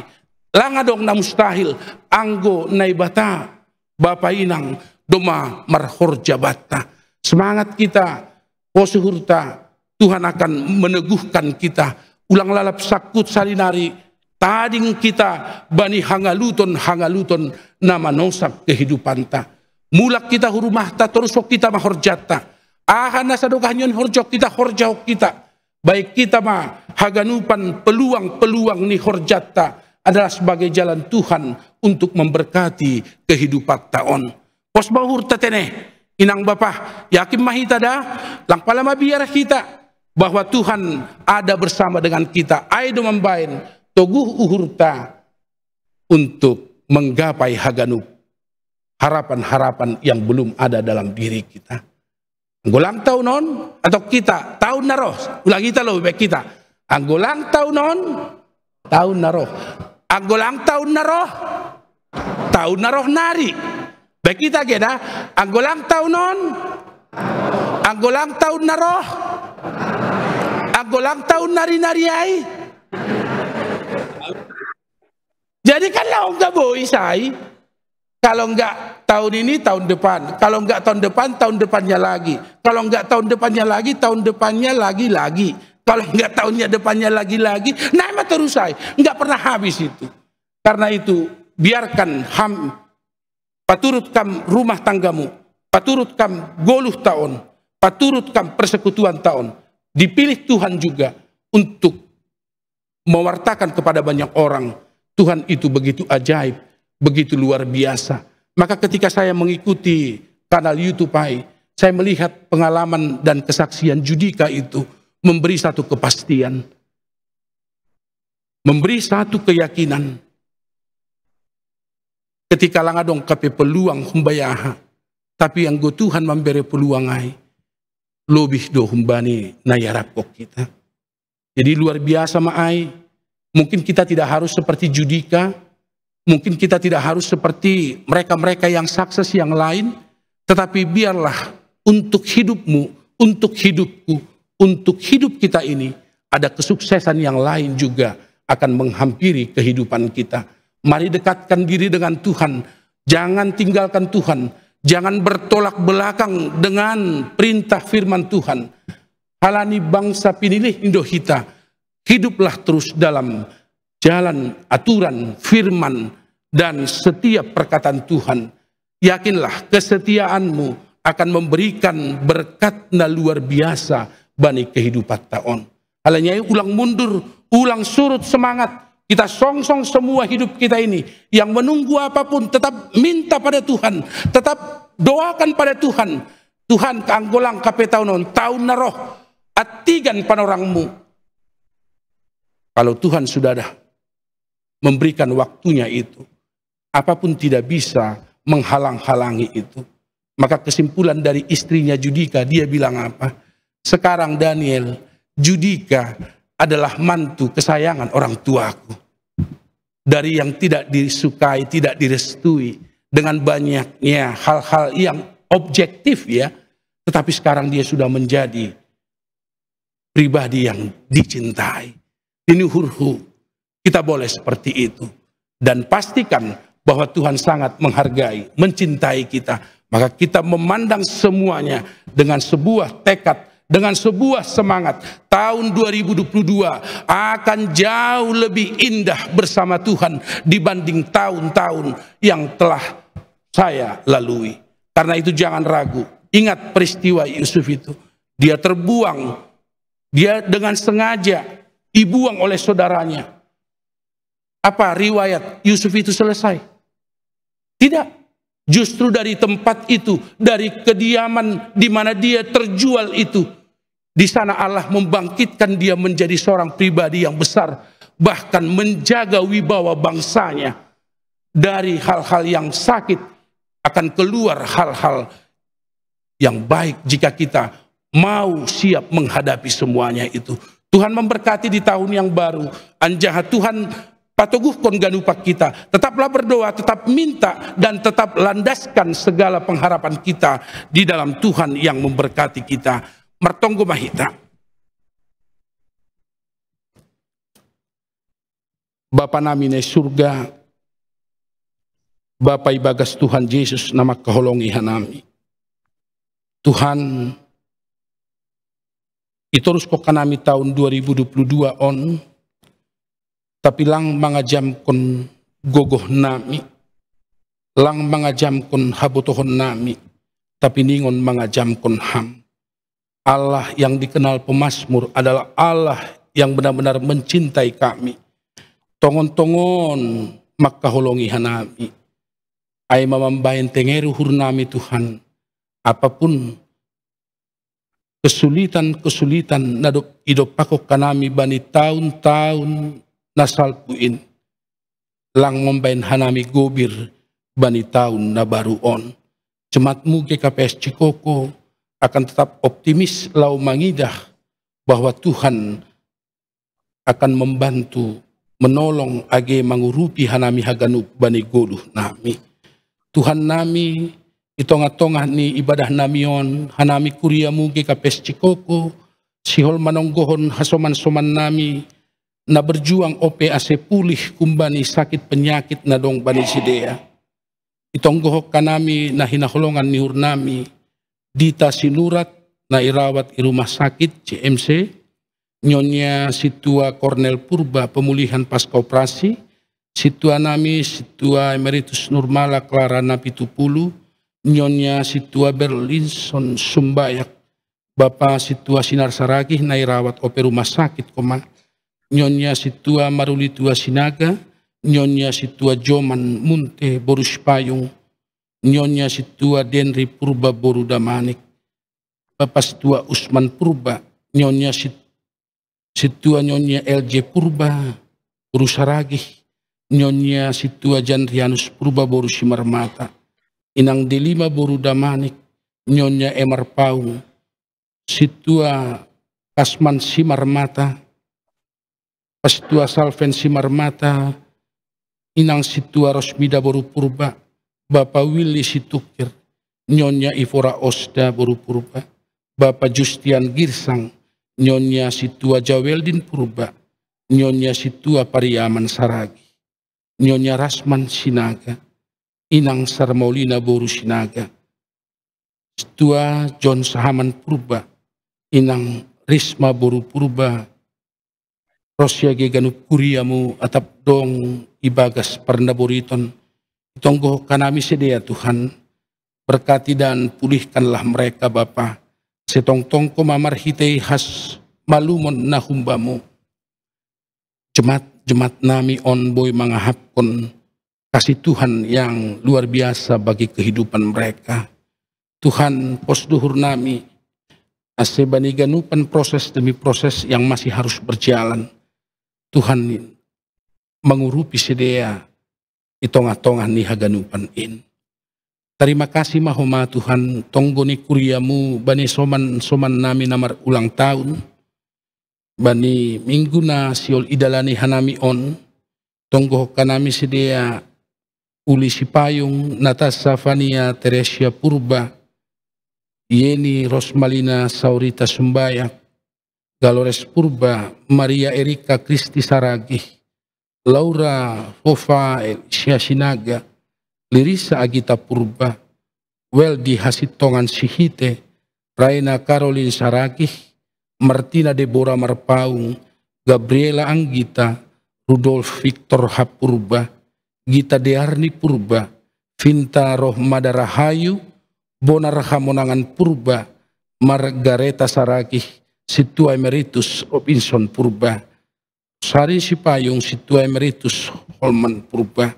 Langa dong na mustahil. Anggo naibata. Bapa inang doma marhorja bata. Semangat kita. Posuhurta. Tuhan akan meneguhkan kita. Ulang lalap sakut salinari. Tading kita bani hangaluton nama nosak kehidupan ta. Mulak kita hurumah ta terus kita mahorjata. Ahana sadokanyon horjok kita horjau kita. Baik kita mah haganupan peluang-peluang ni horjata adalah sebagai jalan Tuhan untuk memberkati kehidupan taon. Pos bahur tatene inang bapa yakin mahita dah lang palama biar kita bahwa Tuhan ada bersama dengan kita. Aido membain toguh uhurta untuk menggapai haganup harapan-harapan yang belum ada dalam diri kita. Anggolang taunon atau kita tahun naroh, ulang kita loh baik kita. Anggolang taunon tahun naroh, anggolang tahun naroh nari. Baik kita kita, anggolang taunon, anggolang tahun naroh, anggolang tahun nari ai. Jadi kalau enggak boy say. Kalau enggak tahun ini, tahun depan. Kalau enggak tahun depan, tahun depannya lagi. Kalau enggak tahun depannya lagi, tahun depannya lagi. Kalau enggak tahunnya depannya lagi. Nah, terus saya. Enggak pernah habis itu. Karena itu, biarkan paturutkan rumah tanggamu. Paturutkan goluh tahun. Paturutkan persekutuan tahun. Dipilih Tuhan juga untuk mewartakan kepada banyak orang. Tuhan itu begitu ajaib. Begitu luar biasa. Maka ketika saya mengikuti kanal YouTube saya melihat pengalaman dan kesaksian Judika itu memberi satu kepastian. Memberi satu keyakinan. Ketika langadong kape peluang humbayaha. Tapi yang go Tuhan memberi peluang ai. Lebih do humbani nayarap kok kita. Jadi luar biasa maai. Mungkin kita tidak harus seperti Judika. Mungkin kita tidak harus seperti mereka-mereka yang sukses yang lain. Tetapi biarlah untuk hidupmu, untuk hidupku, untuk hidup kita ini. Ada kesuksesan yang lain juga akan menghampiri kehidupan kita. Mari dekatkan diri dengan Tuhan. Jangan tinggalkan Tuhan. Jangan bertolak belakang dengan perintah firman Tuhan. Halani bangsa pinilih Indohita. Hiduplah terus dalam jalan, aturan, firman, dan setiap perkataan Tuhan. Yakinlah kesetiaanmu akan memberikan berkat na luar biasa bani kehidupan taon. Halanya ulang mundur, ulang surut semangat. Kita songsong semua hidup kita ini. Yang menunggu apapun tetap minta pada Tuhan. Tetap doakan pada Tuhan. Tuhan keanggolang kape taunon, tahun naroh, atigan panorangmu. Kalau Tuhan sudah dah memberikan waktunya itu, apapun tidak bisa menghalang-halangi itu. Maka kesimpulan dari istrinya Judika, dia bilang apa? Sekarang Daniel, Judika adalah mantu kesayangan orang tuaku. Dari yang tidak disukai, tidak direstui, dengan banyaknya hal-hal yang objektif ya, tetapi sekarang dia sudah menjadi pribadi yang dicintai. Ini hurhu. Kita boleh seperti itu. Dan pastikan bahwa Tuhan sangat menghargai, mencintai kita. Maka kita memandang semuanya dengan sebuah tekad, dengan sebuah semangat. Tahun 2022 akan jauh lebih indah bersama Tuhan dibanding tahun-tahun yang telah saya lalui. Karena itu jangan ragu. Ingat peristiwa Yusuf itu. Dia terbuang. Dia dengan sengaja dibuang oleh saudaranya. Apa riwayat Yusuf itu selesai? Tidak. Justru dari tempat itu, dari kediaman di mana dia terjual itu, di sana Allah membangkitkan dia menjadi seorang pribadi yang besar, bahkan menjaga wibawa bangsanya. Dari hal-hal yang sakit akan keluar hal-hal yang baik jika kita mau siap menghadapi semuanya itu. Tuhan memberkati di tahun yang baru. Anjaha Tuhan patoguhkon ganupak kita. Tetaplah berdoa, tetap minta, dan tetap landaskan segala pengharapan kita di dalam Tuhan yang memberkati kita. Martonggo mahita. Bapa nami ne surga, Bapa ibagas Tuhan Yesus nama kaholongi hanami. Tuhan, itorus ko kanami tahun 2022 on, tapi lang mga jam kon gogoh nami, lang mga jam kon habutohon nami, tapi ningon mga jam kon ham. Allah yang dikenal pemazmur adalah Allah yang benar-benar mencintai kami. Tongon-tongon makaholongi hanami. Ay mamambayan tengeru hurnami Tuhan. Apapun kesulitan na idop ako kanami bani tahun-tahun nasalpuin. Lang mambayan hanami gobir bani tahun na baruon. Jemaatmu GKPS Cikoko akan tetap optimis lau mangidah bahwa Tuhan akan membantu menolong age mangurupi hanami haganup bani goluh nami. Tuhan nami itonga-tonga ni ibadah namion hanami kuriamu GKPS Cikoko sihol manonggohon hasoman-soman nami na berjuang OPAC pulih kumbani sakit penyakit na dong bani sidea. Itonggohok kanami na hinaholongan ni hurnami Dita Sinurat na irawat i rumah sakit CMC, Nyonya Situa Cornel Purba pemulihan pasca operasi, Situa nami Situa Emeritus Nurmala Clara Napitupulu, Nyonya Situa Berlinson Sumbayak, Bapak Situa Sinar Saragih na irawat ope rumah sakit koma, Nyonya Situa Marulitua Sinaga, Nyonya Situa Joman Munte Borus Payung, Nyonya Situa Denri Purba Boru Damanik, Bapak Situa Usman Purba, Nyonya Situa Nyonya LJ Purba Boru Saragih, Nyonya Situa Janrianus Purba Boru Simarmata, Inang Delima Boru Damanik, Nyonya Emar Paung, Situa Kasman Simarmata, Pastua Salven Simarmata, Inang Situa Rosmida Boru Purba, Bapak Willy Situkir, Nyonya Ivora Osda Boru Purba, Bapak Justian Girsang, Nyonya Situa Jaweldin Purba, Nyonya Situa Pariaman Saragi, Nyonya Rasman Sinaga, Inang Sarmaulina Boru Sinaga, Situa John Sahaman Purba, Inang Risma Boru Purba, Rosya Geganup Kuriamu atap dong ibagas Parnaboriton. Tonggo kanami sedia Tuhan, berkati dan pulihkanlah mereka Bapa. Setong-tong ko mamarhitei has malumon na humbamu. Jemaat nami on boy mangahapkon kasih Tuhan yang luar biasa bagi kehidupan mereka. Tuhan posduhur nami asebani ganupan proses demi proses yang masih harus berjalan. Tuhan mengurupi sedia itonga-tonga ni haganupan in. Terima kasih mahoma Tuhan, tonggo ni kuriamu bani soman nami namar ulang tahun, bani minggu na siol idalani hanami on, tonggo kanami sedia Uli Sipayung, Natasha Fania Teresia Purba, Yeni Rosmalina Saurita Sumbayak, Galores Purba, Maria Erika Kristi Saragih, Laura Fofa Sinaga, Lirisa Agita Purba, Weldi Hasitongan Sihite, Raina Caroline Saragih, Martina Deborah Marpaung, Gabriela Anggita, Rudolf Victor Hapurba, Gita Dearni Purba, Vinta Rohmada Rahayu, Bonar Hamonangan Purba, Margareta Saragih, Situa Emeritus Robinson Purba, Sari Sipayung Situa Emeritus Holman Purba,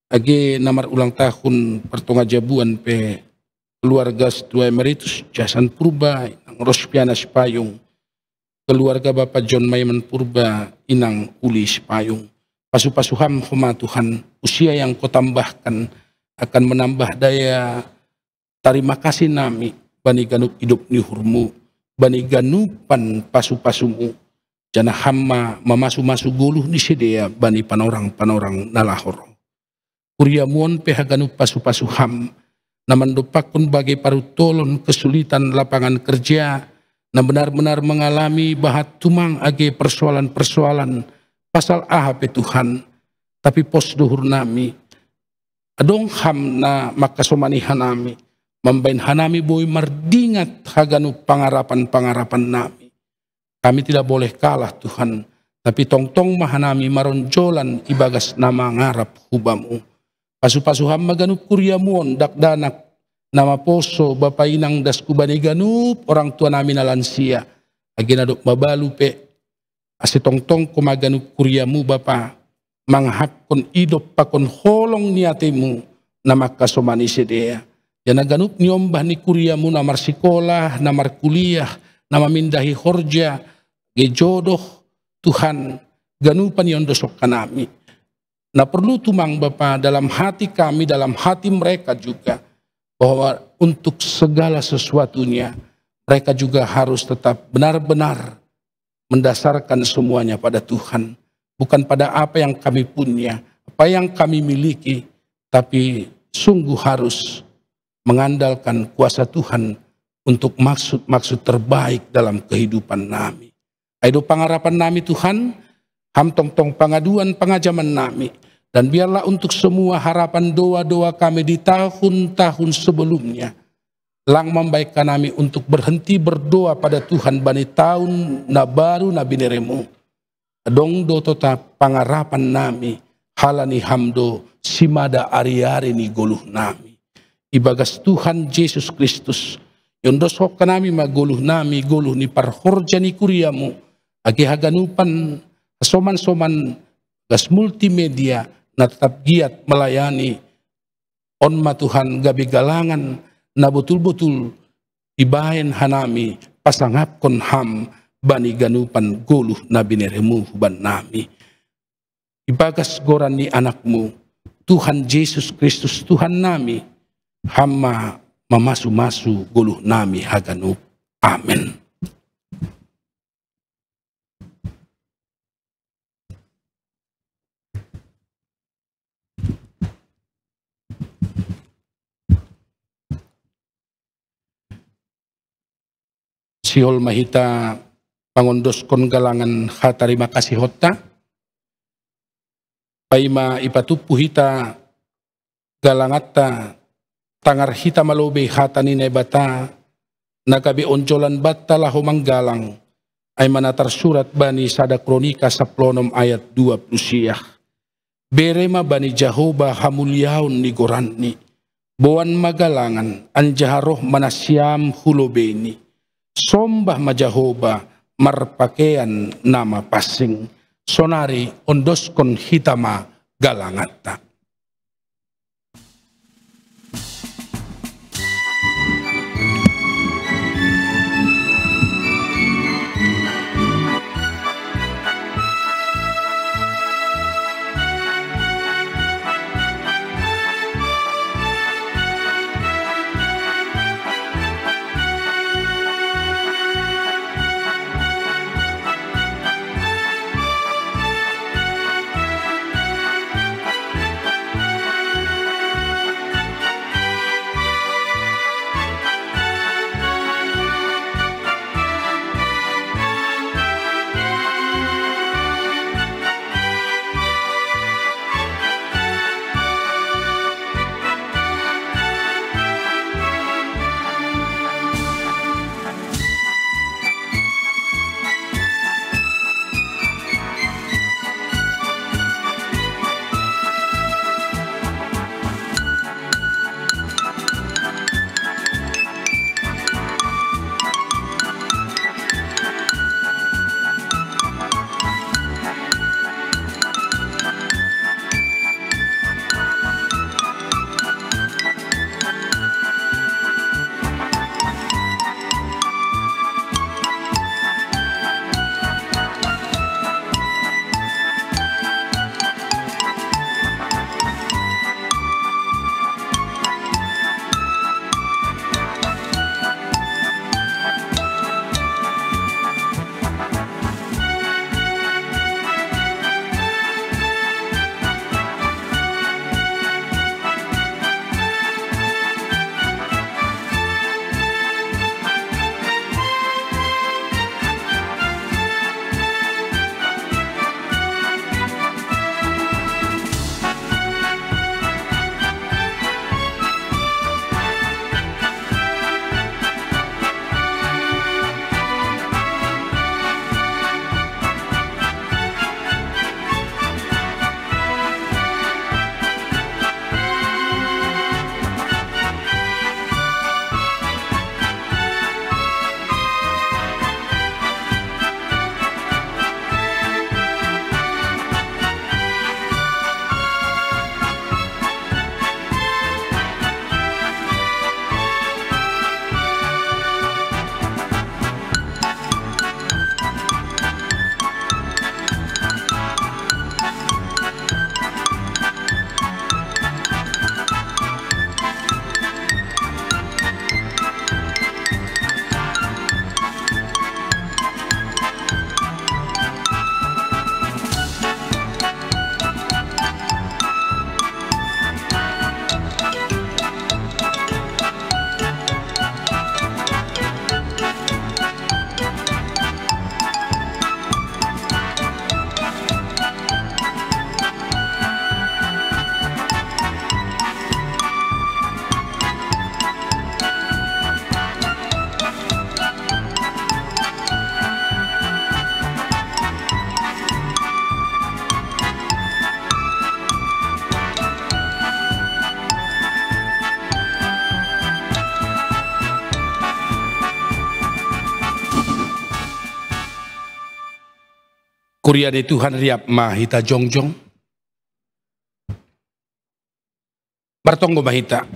age namar ulang tahun pertonga jabuan pe keluarga Setua Emeritus Jasan Purba inang Rospiana Sipayung, keluarga Bapak John Maiman Purba inang Uli Sipayung. Pasu-pasuham homa Tuhan, usia yang kau tambahkan akan menambah daya terima kasih nami bani ganup hidup ni hurmu, bani ganupan pasu-pasumu, jana hamma mamasu-masu guluh ni sedia bani panorang-panorang nalahor. Kuriamuon peha ganup pasu-pasuham, namandopakun bagai parutolon kesulitan lapangan kerja, na benar-benar mengalami bahat tumang age persoalan-persoalan pasal ahap Tuhan, tapi pos duhur nami, adong ham na makasomanihan nami, membain hanami boy mardingat haganu pangarapan-pangarapan nami. Kami tidak boleh kalah Tuhan, tapi tong-tong mahanami maronjolan ibagas nama ngarap hubamu. Pasu-pasuham maganup kuryamuon dakdanak nama poso bapa inang das kubani ganup orang tua nami na lansia. Aginadok mabalu pe ase tong-tong kumaganup kuryamu bapa manghapkon idop pakon holong niatemu nama kasomani sedea. Jana ganup niombah ni kuryamu namar sekolah, namar kuliah, nama mindahi horja, gejodoh Tuhan ganupan yon dosok kanami. Nah perlu tumang Bapa dalam hati kami, dalam hati mereka juga, bahwa untuk segala sesuatunya mereka juga harus tetap benar-benar mendasarkan semuanya pada Tuhan. Bukan pada apa yang kami punya, apa yang kami miliki, tapi sungguh harus mengandalkan kuasa Tuhan untuk maksud-maksud terbaik dalam kehidupan nami. Aido pangarapan nami Tuhan, ham tong-tong pengaduan pengajaman nami. Dan biarlah untuk semua harapan doa-doa kami di tahun-tahun sebelumnya, lang membaikkan kami untuk berhenti berdoa pada Tuhan bani tahun na baru na bineremu. Dong do tetap pangarapan nami, halani hamdo simada ari-ari ni goluh nami. Ibagas Tuhan Yesus Kristus, yondosok nami magoluh nami, goluh ni parhorja ni kuriamu, agi haganupan soman-soman gas multimedia, na tetap giat melayani onma Tuhan gabi galangan na betul-betul ibahen hanami pasangapkon ham bani ganupan goluh na bineremu huban nami. Ibagas goran ni anakmu Tuhan Yesus Kristus Tuhan nami, hamma mamasu-masu goluh nami haganup. Amin. Siol mahita pangondoskon galangan terima kasih hota. Paima ipatupu hita galangata tangar hita malobe hata ni nebata nagabi onjolan batta laho manggalang ay manatar surat bani sada kronika 10 ayat 20 siyah. Berema bani Jehovah hamulyaon ni goranni boan magalangan anjaharoh manasyam hulobeni. Sombah majahoba marpakean nama pasing sonari ondoskon hitama galangata. Kuria ni Tuhan riap mahita jongjong. Bartonggo mahita.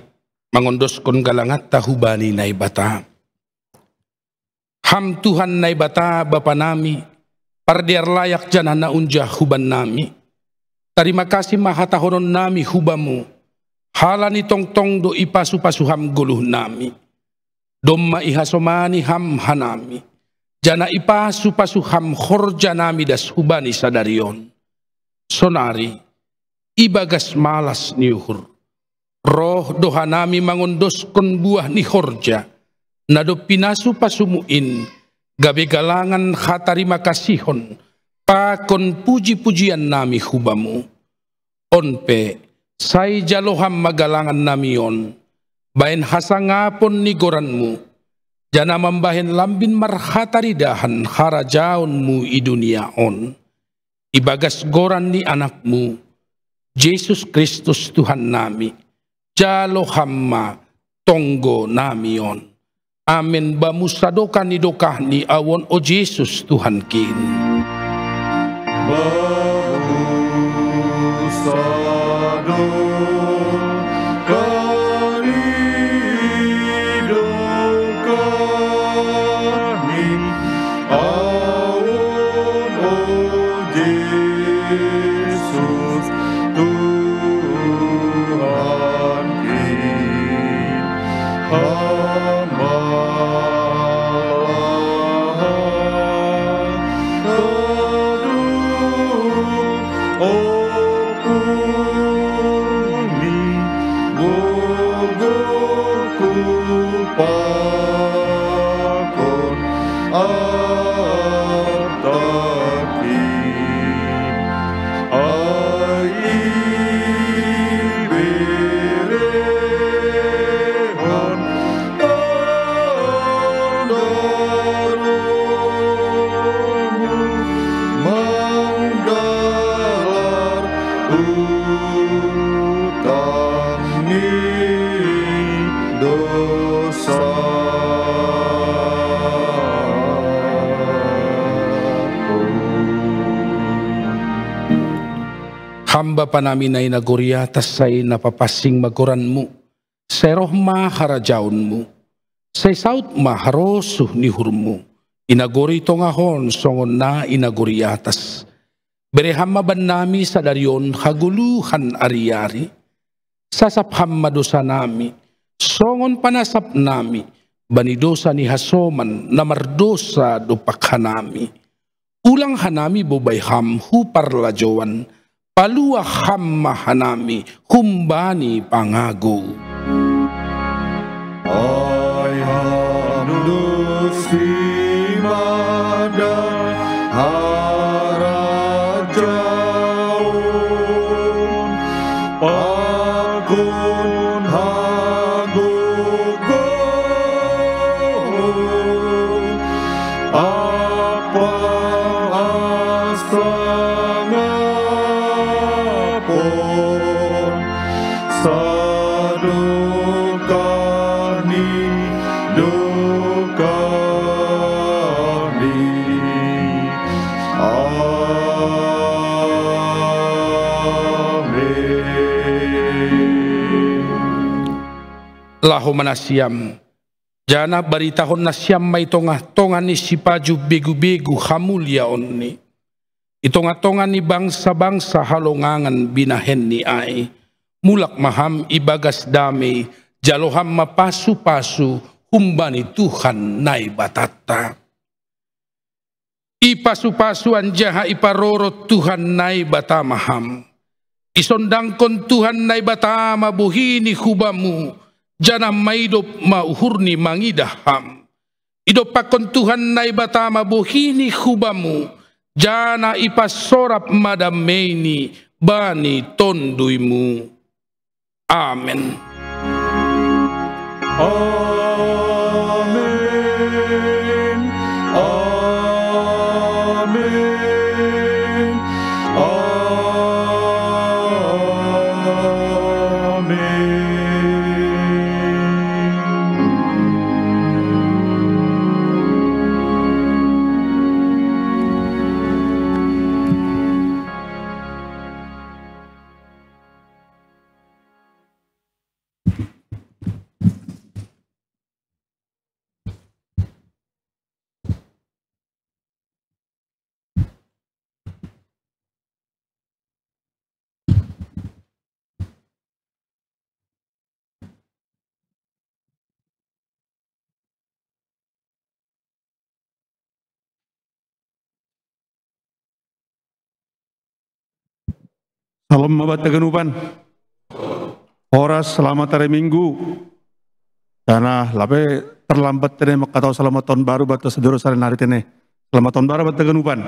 Mangondos kon galangat tahubani na ibata. Ham Tuhan na ibata Bapa nami. Pardiar layak janan na unjah huban nami. Terima kasih mahatahonon nami hubamu. Halani tong-tong do ipasu-pasuham guluh nami. Domma ihasomani ham hanami. Jana ipasu-pasuham horja nami das hubani sadarion. Sonari, ibagas malas niuhur. Roh doha nami mangondoskon buah ni horja. Nado pinasu pasumuin. Gabe galangan hatarima kasihon. Pakon puji-pujian nami hubamu. Onpe. Say jaloham magalangan namion, bain hasangapon ni goranmu, jana mambahin lambin marhataridahan harajaonmu i duniaon, ibagas goran ni anakmu, Yesus Kristus Tuhan nami, jalohamma tonggo namion. Amin bamusadokan ni dokah ni awon o Yesus Tuhan kin. Hamba panami na inagoria tasay napapasing magoranmu, seroh maharajaunmu, say saut maharosuh nihurmu, inagori tongahon songon na inagoriatas, bereham maban nami sadarion haguluhan ari-ari, sasapham madosa nami, songon panasap nami, banidosa ni hasoman namardosa dupakhanami, ulang hanami bobayham huparlajowan, paluah hamma hanami humbani pangago. Ay hamdusi mada harajaun pakun hagugo apa astangapun sadukani dukani amin. Lahu manasiam, jana baritahon na siyam may tongah-tongan ni sipaju begu-begu hamulya onni. Itonga-tonga ni bangsa-bangsa halongangan binahen ni ay. Mulak maham ibagas dami, jaloham mapasu-pasu, humbani Tuhan nai batata. Ipasu-pasuan jaha iparorot Tuhan nai batamaham. Isondangkon Tuhan nai batama buhini hubamu, jana maidop mauhurni mangidaham. Idopakon Tuhan nai batama buhini hubamu, jana ipasorap madameni bani tonduimu. Amen. Amin. Amin. Amin. Salam mabat taganupan. Oras selamat hari Minggu. Karena lape terlambat tene makatau selamat tahun baru batu sedoro sare hari tene. Selamat tahun baru batu taganupan.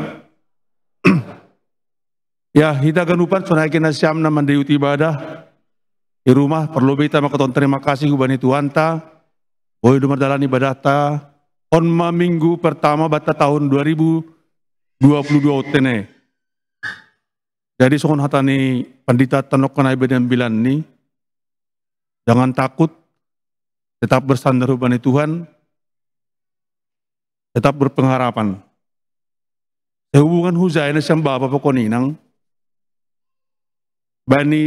Ya, hita ganupan sonaikin asyam na mandayuti ibadah. Di rumah perlu beta makaton terima kasih hubani Tuhan ta. Boy dumardalan ibadah ta. On minggu pertama bata tahun 2022 tene. Jadi sokon hatani pandita tanok kanai bedan bilan ni. Jangan takut, tetap bersandar hubani Tuhan, tetap berpengharapan. Hubungan huzai na siyang bapa pokoninang, bani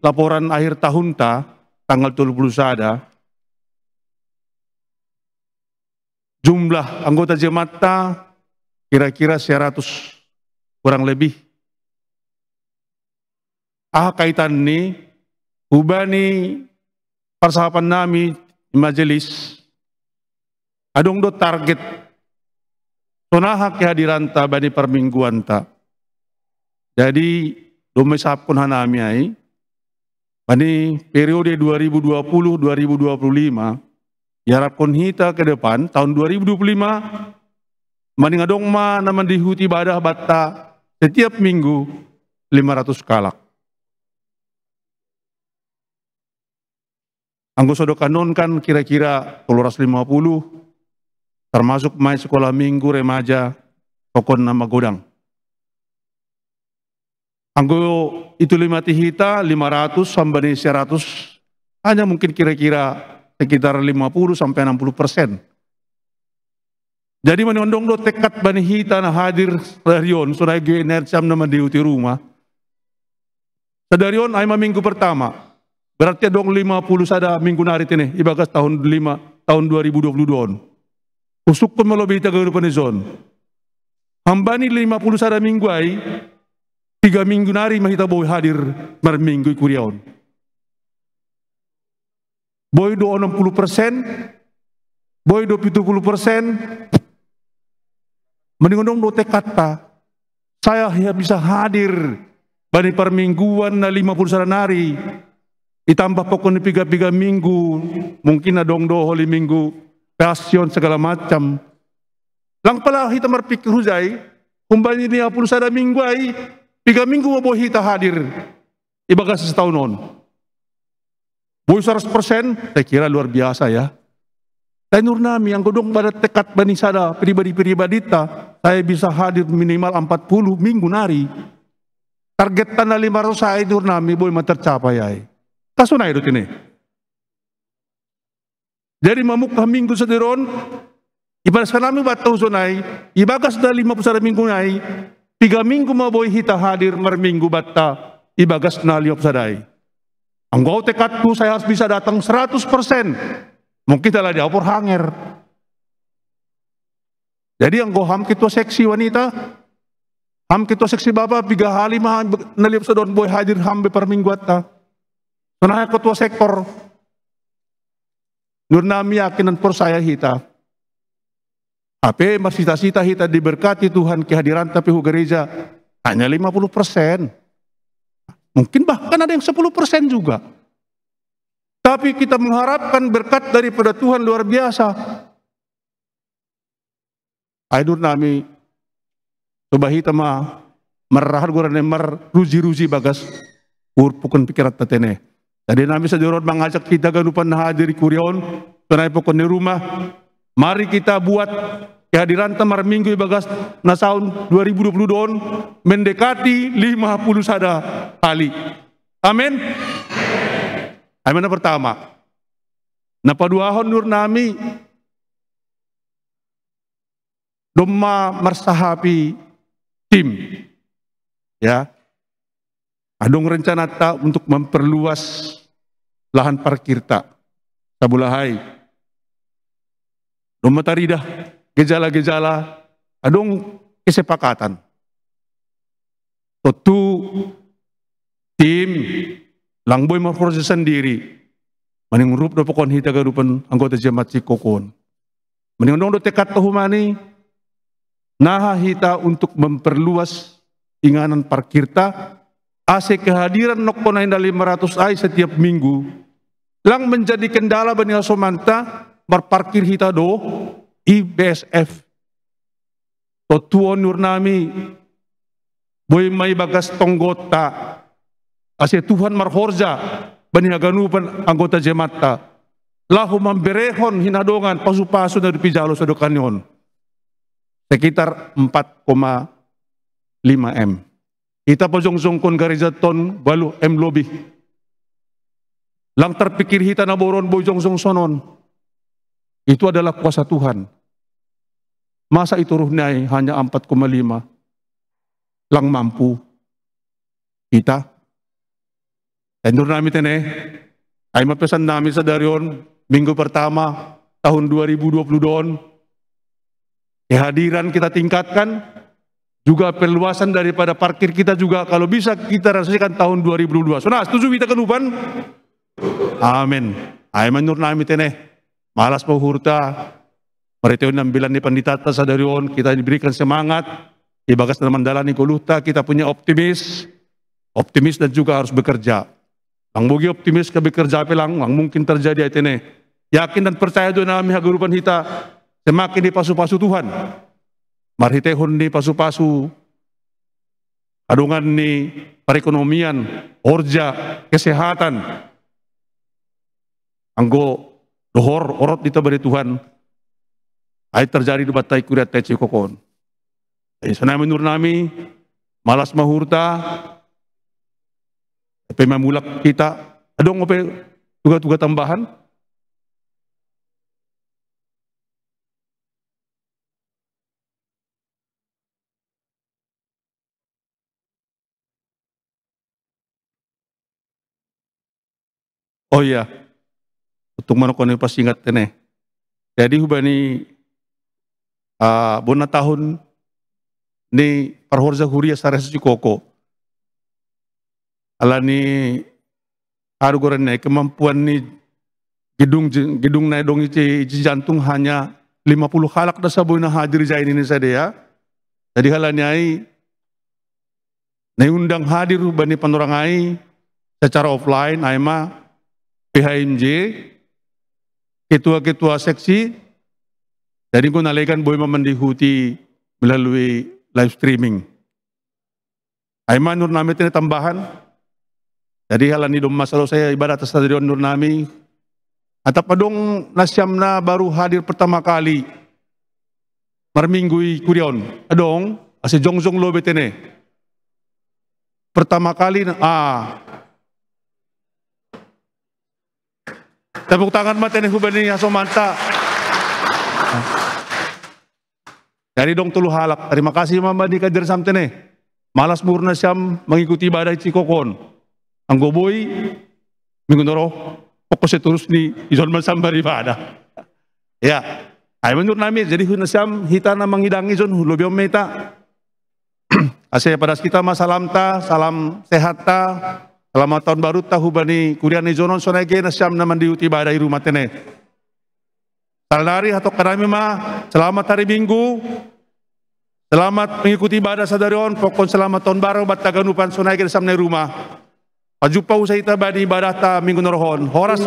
laporan akhir tahun ta, tanggal 30 sada, jumlah anggota jemaat ta kira-kira 100 kurang lebih. Kaitan ni, hubani persahapan nami di majelis, adong do target sonahak kehadiran ta bani permingguan ta. Jadi domisapun hanami ay, bani periode 2020-2025, diharapkan hita ke depan, tahun 2025, bani ngadong ma naman dihuti ibadah bata setiap minggu 500 kalak. Anggo sodo kanon kan kira-kira 250, termasuk main sekolah minggu remaja, pokon nama godang. Anggo itu limati hita 500 sampai 100, hanya mungkin kira-kira sekitar 50 sampai 60%. Jadi menondong do tekat bani hita na hadir darion, sunai genersiam nama diuti rumah. Sadarion ay minggu pertama. Berarti dong 50 sada minggu nari tene, ibagas tahun 2022 don. Usuk pun melobi tagaru panizon. Hambani 50 sada minggu ay, 3 minggu nari mahita boy hadir marminggu kuriaon. Boy do 60%, boy do 70%, mending do tekat ta. Saya bisa hadir bani permingguan na 50 sada nari. Itambah pokoknya 3 minggu, mungkin adong doholi minggu, passion segala macam. Lang pala kita berpikir huzai, kumbali 50 sada minggu ay, 3 minggu mau hita hadir, ibagas setahun on. Boy 100%, saya kira luar biasa ya. Tainur nami, yang kodong pada tekat bani sada, pribadi-pribadi ta, saya bisa hadir minimal 40 minggu nari. Target tanah 500 saya nur nami, boy tercapai ay. Kasunay do tini. Jadi mamukah minggu sediron, ibaras kanami batau sunay, ibagas na 50 sada minggu nay, 3 minggu maboy hita hadir marminggu batta, ibagas na 50 saday. Ang gau tekatku saya harus bisa datang 100%. Mungkin telah diapur hanger. Jadi ang gau ham kito seksi wanita, ham kito seksi bapa, 3 hali mah nalip sa doon boy hadir hambe per minggu batta. Sonaya ketua sektor nur nami yakinan persaya hita. Ape marsita-sita hita diberkati Tuhan kehadiran tapi hu gereja hanya 50%. Mungkin bahkan ada yang 10% juga. Tapi kita mengharapkan berkat daripada Tuhan luar biasa. Aidur nami coba hita merahan gurane ruji-ruji bagas urpukan pikiran tatene. Jadi nami sejurut mengajak kita ganupan hadir kurion, tunai pokon di rumah. Mari kita buat kehadiran tamar minggu ibagas na tahun 2020 don mendekati 50 sada kali. Amin. Amin na pertama. Napaduahon nur nami domma marsahapi tim. Ya. Adong rencana ta untuk memperluas lahan parkir ta. Sabulahai. Domataridah gejala-gejala adong kesepakatan. Tutu tim langboy memproses sendiri. Maning rup do pokon hita garupan anggota jemaat Cikokon. Maning do tekat tahumani naha hita untuk memperluas inganan parkir ta ase kehadiran nokona inda 500 ai setiap minggu, lang menjadi kendala bani asomanta berparkir hita do IBSF. Tuan nur nami, boy may bagas tonggota, ase Tuhan marhorja bani haganupan anggota jemaata, lahu memberehon hinadongan pasu-pasu dari pijalo sa dokanyon, sekitar 4,5 M. Kita pajong-jong kon garizaton balu M lobby. Lang terpikir hita na boron bojong-jong sonon. Itu adalah kuasa Tuhan. Masa itu ruhnay hanya 4,5 lang mampu. Kita. Endur namin tene, ay mapesan namin sa darion, minggu pertama, tahun 2020 doon. Kehadiran kita tingkatkan, juga perluasan daripada parkir kita juga kalau bisa kita rasakan tahun 2022. So, nah, setuju kita kenupan? Amin. Ay manur namin tene. Malas hurta. Marito ng bilan ni panditata sa darion, kita diberikan semangat. Ibagas na mandalan ni kuluta, kita punya optimis dan juga harus bekerja. Ang mugi optimis ka bekerja pelang, ang mungkin terjadi ay tene. Yakin dan percaya doon namin hagarupan hita, semakin dipasu-pasu Tuhan. Marhitehon ni pasu-pasu, adungan ni perekonomian, orja, kesehatan, anggo dohor, orot dito bari Tuhan, ay terjadi di batay kuriat teci kokon. Ay sana menur nami, malas mahurta, tapi mamulak kita, adong ope tuga-tuga tambahan, oh iya, untuk manokon pas ingat tene. Jadi hubani bona tahun ni parhorza huria sares koko. Ala ni harugoran ni kemampuan ni gedung na dong iti jantung hanya 50 halak na saboy na hadir sa ini sa dia. Jadi halanya ay naiundang hadir bani panorangay secara offline ay ma PHMJ, ketua-ketua seksi, jadi ko nalaikan boy memandihuti melalui live streaming. Ay man nur nami tambahan, jadi halan ni dom masalah saya ibadat sa stadion nur nami, at padong nasyam na baru hadir pertama kali, marminggui kurion, adong, ase jongjong lobe tene, pertama kali tepuk tangan mata nih hubani asomanta. Dari dong tulu halak. Terima kasih mama di kadir samtene. Malas murna siyam mengikuti ibadah cikokon. Ang goboy minggu noro fokus terus ni izon masambar ibadah. Ya, ay menur nami jadi huna siyam hita na mangidang izon hulobiom meta. Ase pada kita salam sehat ta. Selamat tahun baru tahu bani kurian ni zonon sonage na siyam naman diuti ibadah di rumah tene. Saladari atau karami selamat hari Minggu. Selamat mengikuti ibadah sadarion, pokon selamat tahun baru bat taganupan sonage na siyam na rumah. Pajupau sa ita bani ibadah ta Minggu norohon. Horas.